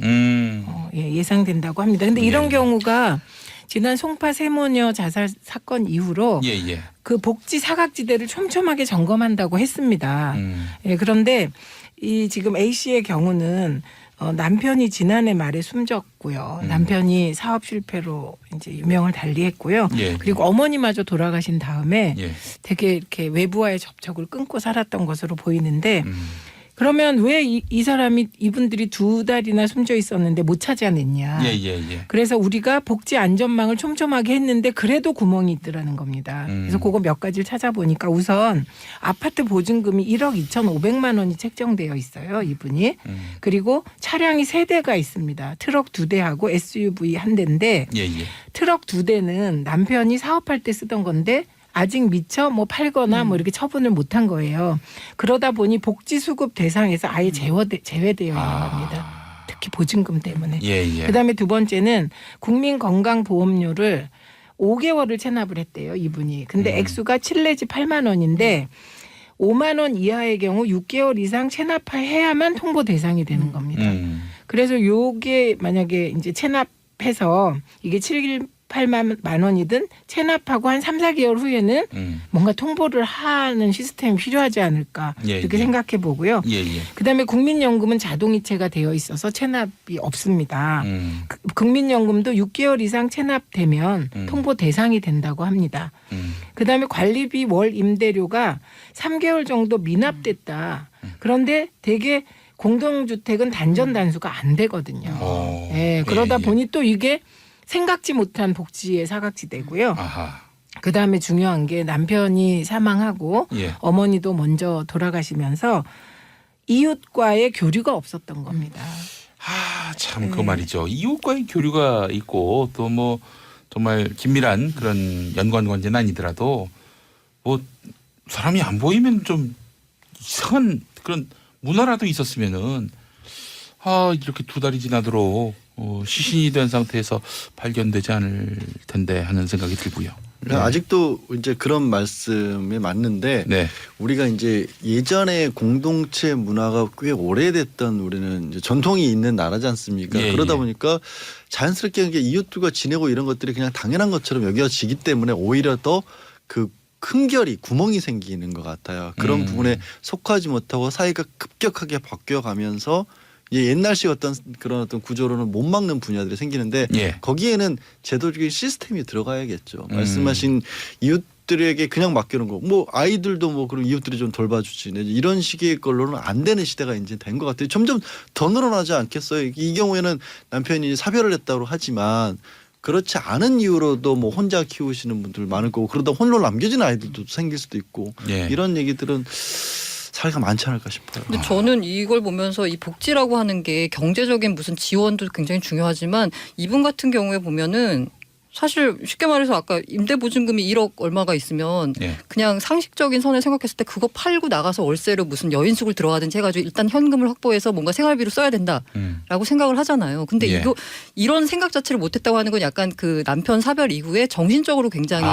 예상된다고 합니다. 근데 이런 경우가 지난 송파 세모녀 자살 사건 이후로 예. 그 복지 사각지대를 촘촘하게 점검한다고 했습니다. 예, 그런데 이 지금 A 씨의 경우는 남편이 지난해 말에 숨졌고요. 남편이 사업 실패로 이제 유명을 달리했고요. 예. 그리고 어머니마저 돌아가신 다음에 예. 되게 이렇게 외부와의 접촉을 끊고 살았던 것으로 보이는데 그러면 왜 이 사람이 이분들이 2달이나 숨져 있었는데 못 찾아냈냐. 예. 그래서 우리가 복지 안전망을 촘촘하게 했는데 그래도 구멍이 있더라는 겁니다. 그래서 그거 몇 가지를 찾아보니까 우선 아파트 보증금이 1억 2,500만 원이 책정되어 있어요. 이분이. 그리고 차량이 3대가 있습니다. 트럭 2대하고 SUV 1대인데 예. 트럭 2대는 남편이 사업할 때 쓰던 건데 아직 미처 뭐 팔거나 뭐 이렇게 처분을 못한 거예요. 그러다 보니 복지 수급 대상에서 아예 제외되어 있는 겁니다. 특히 보증금 때문에. 예. 그다음에 두 번째는 국민건강보험료를 5개월을 체납을 했대요. 이분이. 근데 액수가 7 내지 8만 원인데 5만 원 이하의 경우 6개월 이상 체납해야만 통보 대상이 되는 겁니다. 그래서 요게 만약에 이제 체납해서 이게 7, 8만 원이든 체납하고 한 3, 4개월 후에는 뭔가 통보를 하는 시스템이 필요하지 않을까 이렇게 생각해 보고요. 예. 그다음에 국민연금은 자동이체가 되어 있어서 체납이 없습니다. 국민연금도 6개월 이상 체납되면 통보 대상이 된다고 합니다. 그다음에 관리비 월 임대료가 3개월 정도 미납됐다. 그런데 되게 공동주택은 단전 단수가 안 되거든요. 네, 그러다 보니 또 이게 생각지 못한 복지의 사각지대고요. 아하. 그다음에 중요한 게 남편이 사망하고 예. 어머니도 먼저 돌아가시면서 이웃과의 교류가 없었던 겁니다. 참 그 말이죠. 이웃과의 교류가 있고 또 뭐 정말 긴밀한 그런 연관 관계는 아니더라도 뭐 사람이 안 보이면 좀 이상한 그런 문화라도 있었으면은 이렇게 2달이 지나도록 시신이 된 상태에서 발견되지 않을 텐데 하는 생각이 들고요. 아직도 이제 그런 말씀에 맞는데 네. 우리가 이제 예전에 공동체 문화가 꽤 오래됐던 우리는 이제 전통이 있는 나라지 않습니까? 예, 그러다 예. 보니까 자연스럽게 이웃들과 지내고 이런 것들이 그냥 당연한 것처럼 여겨지기 때문에 오히려 더 그 흠결이 구멍이 생기는 것 같아요. 그런 부분에 속하지 못하고 사회가 급격하게 바뀌어가면서 옛날식 그런 어떤 구조로는 못 막는 분야들이 생기는데 예. 거기에는 제도적인 시스템이 들어가야겠죠. 말씀하신 이웃들에게 그냥 맡기는 거, 뭐 아이들도 뭐 그럼 이웃들이 좀 돌봐주지 이런 식의 걸로는 안 되는 시대가 이제 된 것 같아요. 점점 더 늘어나지 않겠어요? 이 경우에는 남편이 사별을 했다고 하지만 그렇지 않은 이유로도 뭐 혼자 키우시는 분들 많을 거고 그러다 홀로 남겨진 아이들도 생길 수도 있고 예. 이런 얘기들은 사례가 많지 않을까 싶어요. 근데 저는 이걸 보면서 이 복지라고 하는 게 경제적인 무슨 지원도 굉장히 중요하지만 이분 같은 경우에 보면은 사실 쉽게 말해서 아까 임대보증금이 1억 얼마가 있으면 예. 그냥 상식적인 선을 생각했을 때 그거 팔고 나가서 월세로 무슨 여인숙을 들어가든지 해가지고 일단 현금을 확보해서 뭔가 생활비로 써야 된다라고 생각을 하잖아요. 근데 예. 이런 생각 자체를 못했다고 하는 건 약간 그 남편 사별 이후에 정신적으로 굉장히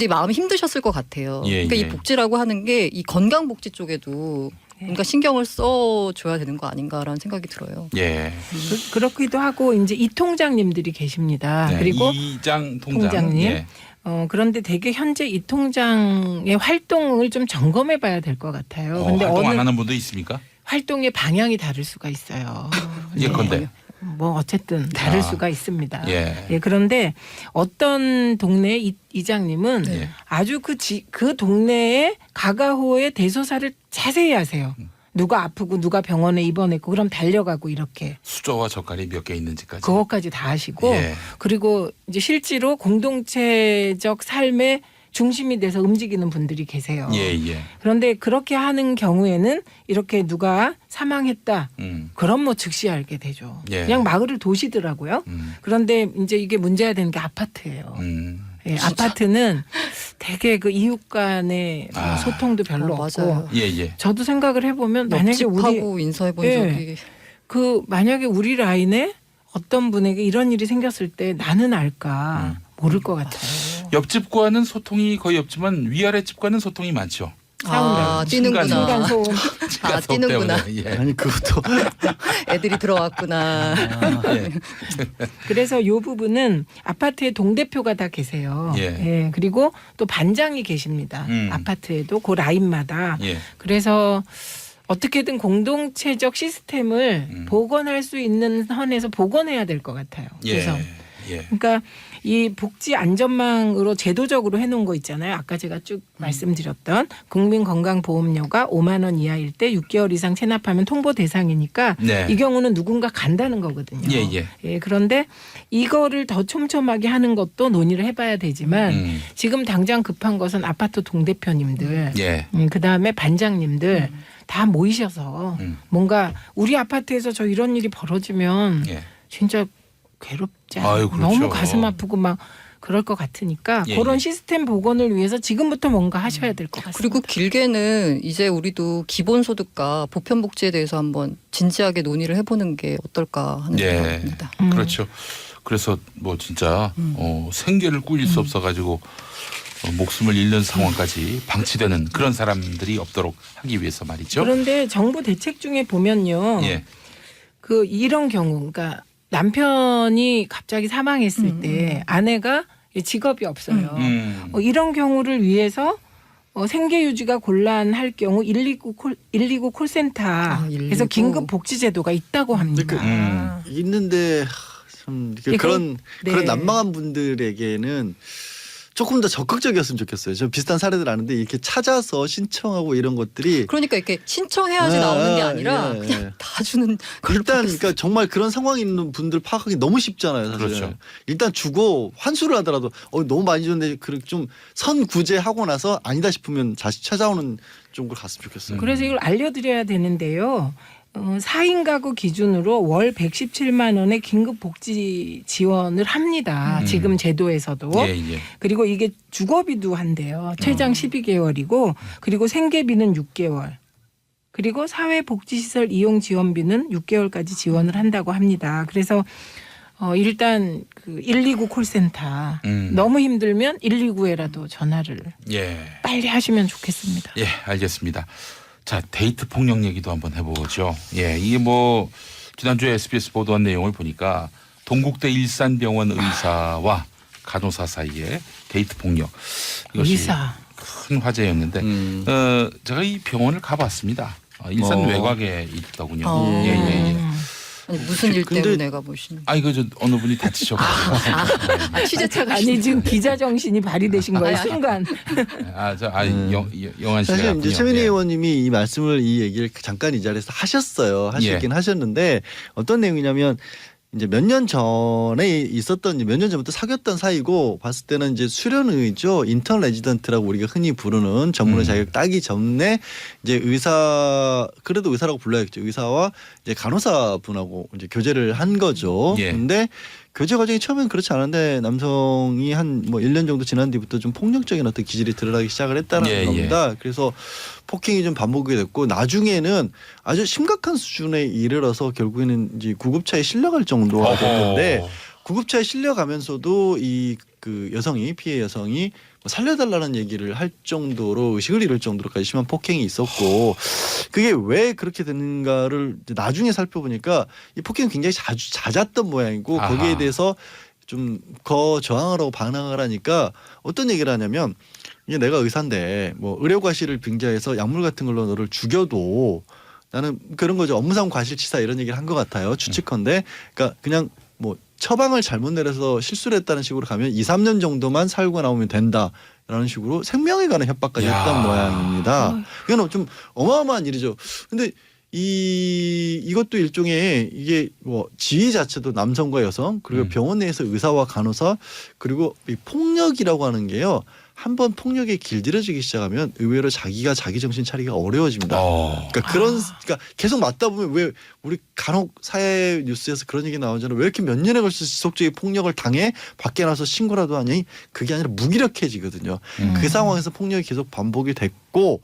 마음이 힘드셨을 것 같아요. 예, 그러니까 예. 이 복지라고 하는 게 이 건강복지 쪽에도 뭔가 신경을 써줘야 되는 거 아닌가라는 생각이 들어요. 예. 그렇기도 하고 이제 이 통장님들이 계십니다. 네. 그리고 이장 통장님. 예. 그런데 되게 현재 이 통장의 활동을 좀 점검해 봐야 될 것 같아요. 근데 활동 안 어느 하는 분도 있습니까? 활동의 방향이 다를 수가 있어요. 예컨대. 뭐 어쨌든 다를 수가 있습니다. 예. 그런데 어떤 동네 이장님은 네. 아주 그 동네의 가가호의 대소사를 자세히 하세요. 누가 아프고 누가 병원에 입원했고 그럼 달려가고 이렇게 수저와 젓갈이 몇 개 있는지까지. 그것까지 다 하시고 예. 그리고 이제 실제로 공동체적 삶의 중심이 돼서 움직이는 분들이 계세요. 예. 그런데 그렇게 하는 경우에는 이렇게 누가 사망했다. 그럼 뭐 즉시 알게 되죠. 예. 그냥 마을을 도시더라고요. 그런데 이제 이게 문제가 되는 게 아파트예요. 예, 아파트는 되게 그 이웃 간의 소통도 별로 없고. 맞아요. 예. 저도 생각을 해보면 만약에 옆집하고 인사해본 예. 적이 만약에 우리 라인에 어떤 분에게 이런 일이 생겼을 때 나는 알까 모를 것 같아요. 옆집과는 소통이 거의 없지만 위아래 집과는 소통이 많죠. 뛰는구나. 층간소음. 뛰는구나. 예. 아니 그것도 애들이 들어왔구나. 예. 그래서 이 부분은 아파트에 동대표가 다 계세요. 예. 그리고 또 반장이 계십니다. 아파트에도 그 라인마다. 예. 그래서 어떻게든 공동체적 시스템을 복원할 수 있는 선에서 복원해야 될 것 같아요. 예. 그래서 예. 그러니까 이 복지 안전망으로 제도적으로 해놓은 거 있잖아요. 아까 제가 쭉 말씀드렸던 국민건강보험료가 5만 원 이하일 때 6개월 이상 체납하면 통보 대상이니까 네. 이 경우는 누군가 간다는 거거든요. 예. 그런데 이거를 더 촘촘하게 하는 것도 논의를 해봐야 되지만 지금 당장 급한 것은 아파트 동대표님들, 예. 그다음에 반장님들 다 모이셔서 뭔가 우리 아파트에서 저 이런 일이 벌어지면 예. 진짜 괴롭지 아유, 않아요. 그렇죠. 너무 가슴 아프고 막 그럴 것 같으니까 예, 그런 예. 시스템 복원을 위해서 지금부터 뭔가 하셔야 될 것 같습니다. 그리고 길게는 이제 우리도 기본소득과 보편복지에 대해서 한번 진지하게 논의를 해보는 게 어떨까 하는 예. 생각입니다. 그렇죠. 그래서 뭐 진짜 생계를 꾸릴 수 없어가지고 목숨을 잃는 상황까지 방치되는 그런 사람들이 없도록 하기 위해서 말이죠. 그런데 정부 대책 중에 보면요. 예. 그 이런 경우 그러니까 남편이 갑자기 사망했을 때 아내가 직업이 없어요. 이런 경우를 위해서 생계 유지가 곤란할 경우 129 콜센터에서 119. 긴급 복지 제도가 있다고 합니다. 있는데 참 예, 그런 네. 그런 난망한 분들에게는 조금 더 적극적이었으면 좋겠어요. 저 비슷한 사례들 아는데 이렇게 찾아서 신청하고 이런 것들이 그러니까 이렇게 신청해야지 나오는 게 아니라 예, 그냥 예. 다 주는 걸로 일단 바뀌었어요. 그러니까 정말 그런 상황이 있는 분들 파악하기 너무 쉽잖아요. 사실. 그렇죠. 일단 주고 환수를 하더라도 너무 많이 줬는데 좀 선구제하고 나서 아니다 싶으면 다시 찾아오는 쪽으로 갔으면 좋겠어요. 그래서 이걸 알려드려야 되는데요. 4인 가구 기준으로 월 117만 원의 긴급 복지 지원을 합니다. 지금 제도에서도. 예. 그리고 이게 주거비도 한대요. 최장 12개월이고 그리고 생계비는 6개월. 그리고 사회복지시설 이용 지원비는 6개월까지 지원을 한다고 합니다. 그래서 일단 그 129 콜센터 너무 힘들면 129에라도 전화를 예. 빨리 하시면 좋겠습니다. 예, 알겠습니다. 자, 데이트 폭력 얘기도 한번 해보죠. 예, 이게 뭐 지난주에 SBS 보도한 내용을 보니까 동국대 일산병원 의사와 간호사 사이에 데이트 폭력 이것이 의사. 큰 화제였는데 제가 이 병원을 가봤습니다. 일산 외곽에 있더군요. 어. 예. 아니, 무슨 일 근데- 때문에 가보시는? 아 이거 저 어느 분이 다치셔가지고. 취재차가 아니 지금 기자 정신이 발휘되신 거예요 순간. 영한 씨가 사실 이제 최민희 예. 의원님이 이 얘기를 잠깐 이 자리에서 하셨긴 하셨는데 어떤 내용이냐면 이제 몇 년 전에 몇 년 전부터 사귀었던 사이고 봤을 때는 이제 수련의죠. 인턴 레지던트라고 우리가 흔히 부르는 전문의 자격 따기 전에 이제 그래도 의사라고 불러야겠죠. 의사와 이제 간호사 분하고 이제 교제를 한 거죠. 예. 근데 교제 과정이 처음엔 그렇지 않은데 남성이 한 뭐 1년 정도 지난 뒤부터 좀 폭력적인 어떤 기질이 드러나기 시작을 했다는 겁니다. 그래서 폭행이 좀 반복이 됐고 나중에는 아주 심각한 수준에 이르러서 결국에는 이제 구급차에 실려갈 정도가 됐는데 구급차에 실려가면서도 그 여성이 피해 여성이 뭐 살려달라는 얘기를 할 정도로 의식을 잃을 정도로까지 심한 폭행이 있었고 그게 왜 그렇게 됐는가를 나중에 살펴보니까 이 폭행이 굉장히 잦았던 모양이고 거기에 대해서 좀 저항하라고 반항을 하니까 어떤 얘기를 하냐면 이게 내가 의사인데 뭐 의료과실을 빙자해서 약물 같은 걸로 너를 죽여도 나는 그런 거죠. 업무상 과실치사 이런 얘기를 한 것 같아요. 추측컨대 그러니까 그냥 뭐 처방을 잘못 내려서 실수를 했다는 식으로 가면 2, 3년 정도만 살고 나오면 된다라는 식으로 생명에 관한 협박까지 했던 모양입니다. 이건 좀 어마어마한 일이죠. 근데 이것도 일종의 이게 뭐 지위 자체도 남성과 여성 그리고 병원 내에서 의사와 간호사 그리고 이 폭력이라고 하는 게요. 한번 폭력에 길들여지기 시작하면 의외로 자기가 자기 정신 차리기가 어려워집니다. 그러니까 계속 맞다 보면 왜 우리 간혹 사회 뉴스에서 그런 얘기 나오잖아요. 왜 이렇게 몇 년에 걸쳐 지속적인 폭력을 당해 밖에 나서 신고라도 하니 그게 아니라 무기력해지거든요. 그 상황에서 폭력이 계속 반복이 됐고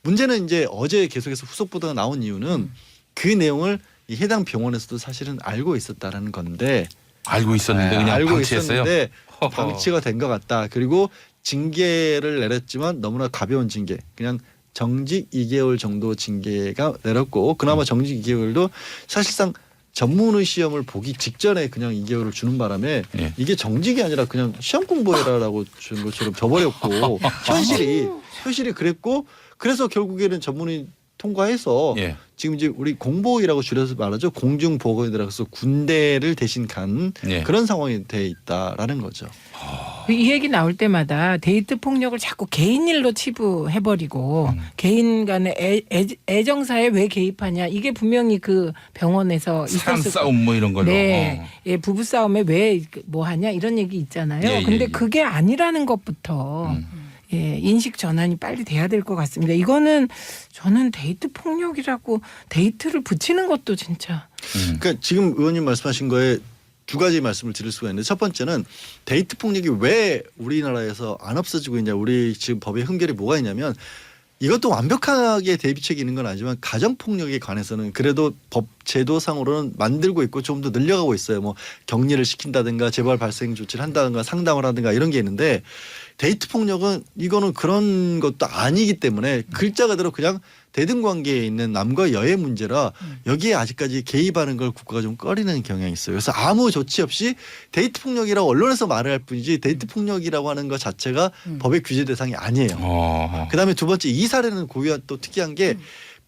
문제는 이제 어제 계속해서 후속 보도가 나온 이유는 그 내용을 이 해당 병원에서도 사실은 알고 있었다라는 건데 알고 있었는데 그냥 알고 방치했어요. 있었는데 방치가 된 것 같다. 그리고 징계를 내렸지만 너무나 가벼운 징계. 그냥 정직 2개월 정도 징계가 내렸고 그나마 정직 2개월도 사실상 전문의 시험을 보기 직전에 그냥 2개월을 주는 바람에 이게 정직이 아니라 그냥 시험 공부해라라고 준 것처럼 져버렸고 현실이 그랬고 그래서 결국에는 전문의 통과해서 예. 지금 이제 우리 공보위라고 줄여서 말하죠. 공중보건이라서 군대를 대신 간 예. 그런 상황이 돼 있다라는 거죠. 이 얘기 나올 때마다 데이트 폭력을 자꾸 개인 일로 치부해버리고 개인 간의 애정사에 왜 개입하냐 이게 분명히 그 병원에서 사람 있었을 싸움 뭐 이런 걸로. 네, 예, 부부 싸움에 왜 뭐 하냐 이런 얘기 있잖아요. 예, 예, 근데 예. 그게 아니라는 것부터 예, 인식 전환이 빨리 돼야 될 것 같습니다. 이거는 저는 데이트 폭력이라고 데이트를 붙이는 것도 진짜 그러니까 지금 의원님 말씀하신 거에 두 가지 말씀을 드릴 수가 있는데 첫 번째는 데이트 폭력이 왜 우리나라에서 안 없어지고 있냐. 우리 지금 법의 흥결이 뭐가 있냐면 이것도 완벽하게 대비책이 있는 건 아니지만 가정폭력에 관해서는 그래도 법 제도상으로는 만들고 있고 좀 더 늘려가고 있어요. 뭐 격리를 시킨다든가 재발 발생 조치를 한다든가 상담을 하든가 이런 게 있는데 데이트 폭력은 이거는 그런 것도 아니기 때문에 글자 그대로 그냥 대등관계에 있는 남과 여의 문제라 여기에 아직까지 개입하는 걸 국가가 좀 꺼리는 경향이 있어요. 그래서 아무 조치 없이 데이트 폭력이라고 언론에서 말을 할 뿐이지 데이트 폭력이라고 하는 것 자체가 법의 규제 대상이 아니에요. 그다음에 두 번째 이 사례는 고유한 또 특이한 게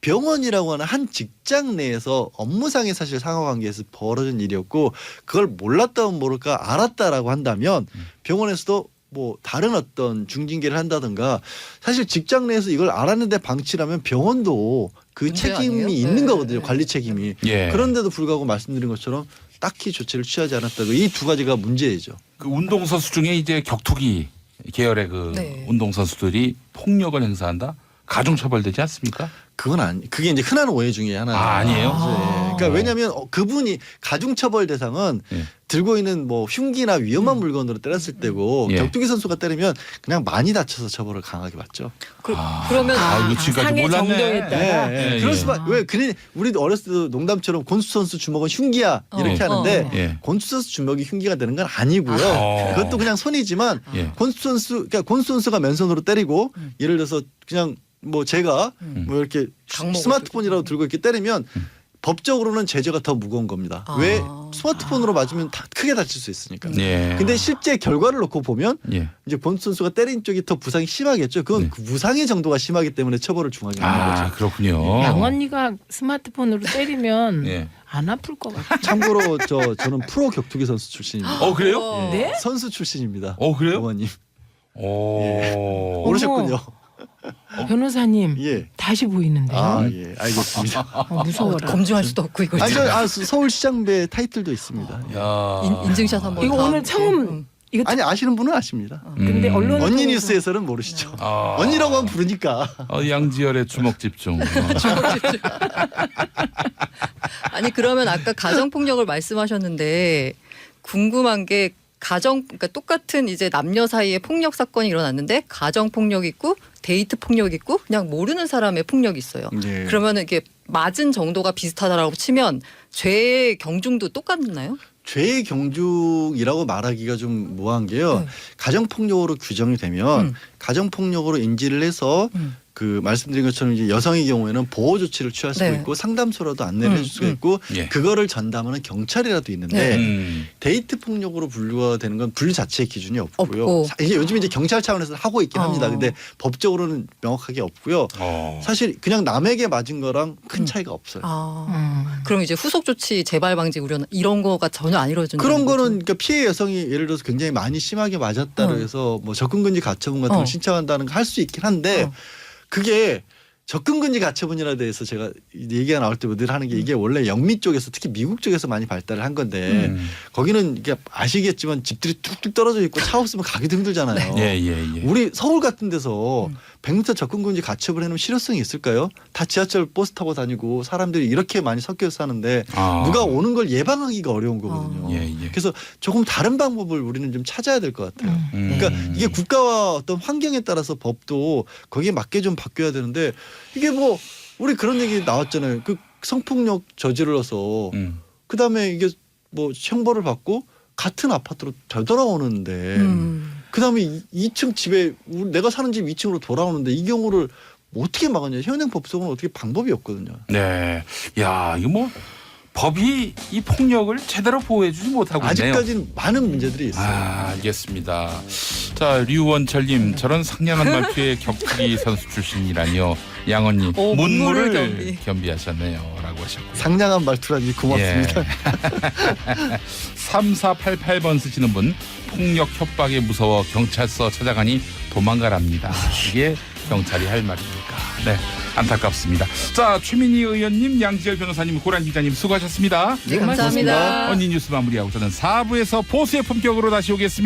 병원이라고 하는 한 직장 내에서 업무상의 사실 상하관계에서 벌어진 일이었고 그걸 몰랐다면 모를까 알았다라고 한다면 병원에서도 뭐 다른 어떤 중징계를 한다든가 사실 직장 내에서 이걸 알았는데 방치라면 병원도 그 문제 책임이 아니에요? 있는 네. 거거든요. 관리 책임이. 예. 그런데도 불구하고 말씀드린 것처럼 딱히 조치를 취하지 않았다고 이 두 가지가 문제이죠. 그 운동선수 중에 이제 격투기 계열의 그 네. 운동선수들이 폭력을 행사한다? 가중처벌되지 않습니까? 그건 아니. 그게 이제 흔한 오해 중에 하나예요. 아니에요? 네. 그러니까 왜냐하면 그분이 가중처벌 대상은 예. 들고 있는 뭐 흉기나 위험한 물건으로 때렸을 때고 예. 격투기 선수가 때리면 그냥 많이 다쳐서 처벌을 강하게 받죠. 그러면 아, 이거 지금까지 상해 몰랐네. 정도에 따라 예, 그럴 예. 수밖에 왜 그래 우리 어렸을 때도 농담처럼 권수 선수 주먹은 흉기야 이렇게 어, 하는데 예. 권수 선수 주먹이 흉기가 되는 건 아니고요. 아. 그것도 그냥 손이지만 예. 권수 선수 그러니까 권수 선수가 맨손으로 때리고 예를 들어서 그냥 뭐 제가 뭐 이렇게 강목을 스마트폰이라도 들고 이렇게 때리면 법적으로는 제재가 더 무거운 겁니다. 아. 왜 스마트폰으로 맞으면 다 크게 다칠 수 있으니까. 예. 근데 실제 결과를 놓고 보면 예. 이제 권수 선수가 때린 쪽이 더 부상이 심하겠죠. 그건 네. 그 무상의 정도가 심하기 때문에 처벌을 중하게 하는 아, 거죠. 그렇군요. 양 언니가 스마트폰으로 때리면 예. 안 아플 것 같아요. 참고로 저는 프로 격투기 선수 출신입니다. 그래요? 네? 선수 출신입니다. 그래요? 어머님 오. 모르셨군요. 변호사님 예. 다시 보이는데요. 아, 예. 알겠습니다. 무서워라. 검증할 수도 없고 이거 아니, 서울시장배 타이틀도 있습니다. 야. 인증샷 한번 이거 다음 오늘 주에. 처음 이거 아니 아시는 분은 아십니다. 근데 언론을 언니 통해서 뉴스에서는 모르시죠. 아. 언니라고 하면 부르니까. 양지열의 주먹 집중. 아니 그러면 아까 가정폭력을 말씀하셨는데 궁금한 게 그러니까 똑같은 이제 남녀 사이에 폭력 사건이 일어났는데 가정 폭력 있고 데이트 폭력 있고 그냥 모르는 사람의 폭력이 있어요. 예. 그러면은 이게 맞은 정도가 비슷하다라고 치면 죄의 경중도 똑같나요? 죄의 경중이라고 말하기가 좀 무한 게요. 가정폭력으로 규정이 되면 가정폭력으로 인지를 해서 그 말씀드린 것처럼 이제 여성의 경우에는 보호 조치를 취할 수도 네. 있고 상담소라도 안내를 해줄 수가 있고 예. 그거를 전담하는 경찰이라도 있는데 네. 데이트 폭력으로 분류가 되는 건 분류 자체의 기준이 없고요. 없고. 이게 요즘 이제 경찰 차원에서 하고 있긴 합니다. 어. 근데 법적으로는 명확하게 없고요. 사실 그냥 남에게 맞은 거랑 큰 차이가 없어요. 그럼 이제 후속 조치 재발 방지 우려 이런 거가 전혀 안 이루어지는 그런 거죠? 거는 그러니까 피해 여성이 예를 들어서 굉장히 많이 심하게 맞았다고 해서 뭐 접근금지 가처분 같은 걸 신청한다는 거 할 수 있긴 한데 그게 접근금지 가처분이라 대해서 제가 얘기가 나올 때 늘 하는 게 이게 원래 영미 쪽에서 특히 미국 쪽에서 많이 발달을 한 건데 거기는 이게 아시겠지만 집들이 뚝뚝 떨어져 있고 차 없으면 가기도 힘들잖아요. 예. 우리 서울 같은 데서 100m 접근금지 가처분 해놓으면 실효성이 있을까요? 다 지하철 버스 타고 다니고 사람들이 이렇게 많이 섞여서 사는데 누가 오는 걸 예방하기가 어려운 거거든요. 예. 그래서 조금 다른 방법을 우리는 좀 찾아야 될 것 같아요. 그러니까 이게 국가와 어떤 환경에 따라서 법도 거기에 맞게 좀 바뀌어야 되는데 이게 뭐 우리 그런 얘기 나왔잖아요. 그 성폭력 저질러서 그다음에 이게 뭐 형벌을 받고 같은 아파트로 되돌아오는데 그다음에 2층 집에 내가 사는 집 2층으로 돌아오는데 이 경우를 어떻게 막았냐. 현행 법적으로는 어떻게 방법이 없거든요. 네. 야, 이거 뭐 법이 이 폭력을 제대로 보호해주지 못하고 있네요. 아직까지는 많은 문제들이 있어요. 알겠습니다. 자, 류원철님, 저런 상냥한 말투의 격투기 선수 출신이라니요. 양언니 오, 문물을 문물을 겸비하셨네요라고 하셨고요. 상냥한 말투라니 고맙습니다. 예. 3488번 쓰시는 분 폭력 협박에 무서워 경찰서 찾아가니 도망가랍니다. 이게 경찰이 할 말입니까? 네, 안타깝습니다. 자, 최민희 의원님, 양지열 변호사님, 고란 기자님 수고하셨습니다. 네, 감사합니다. 언니 뉴스 마무리하고 저는 4부에서 보수의 품격으로 다시 오겠습니다.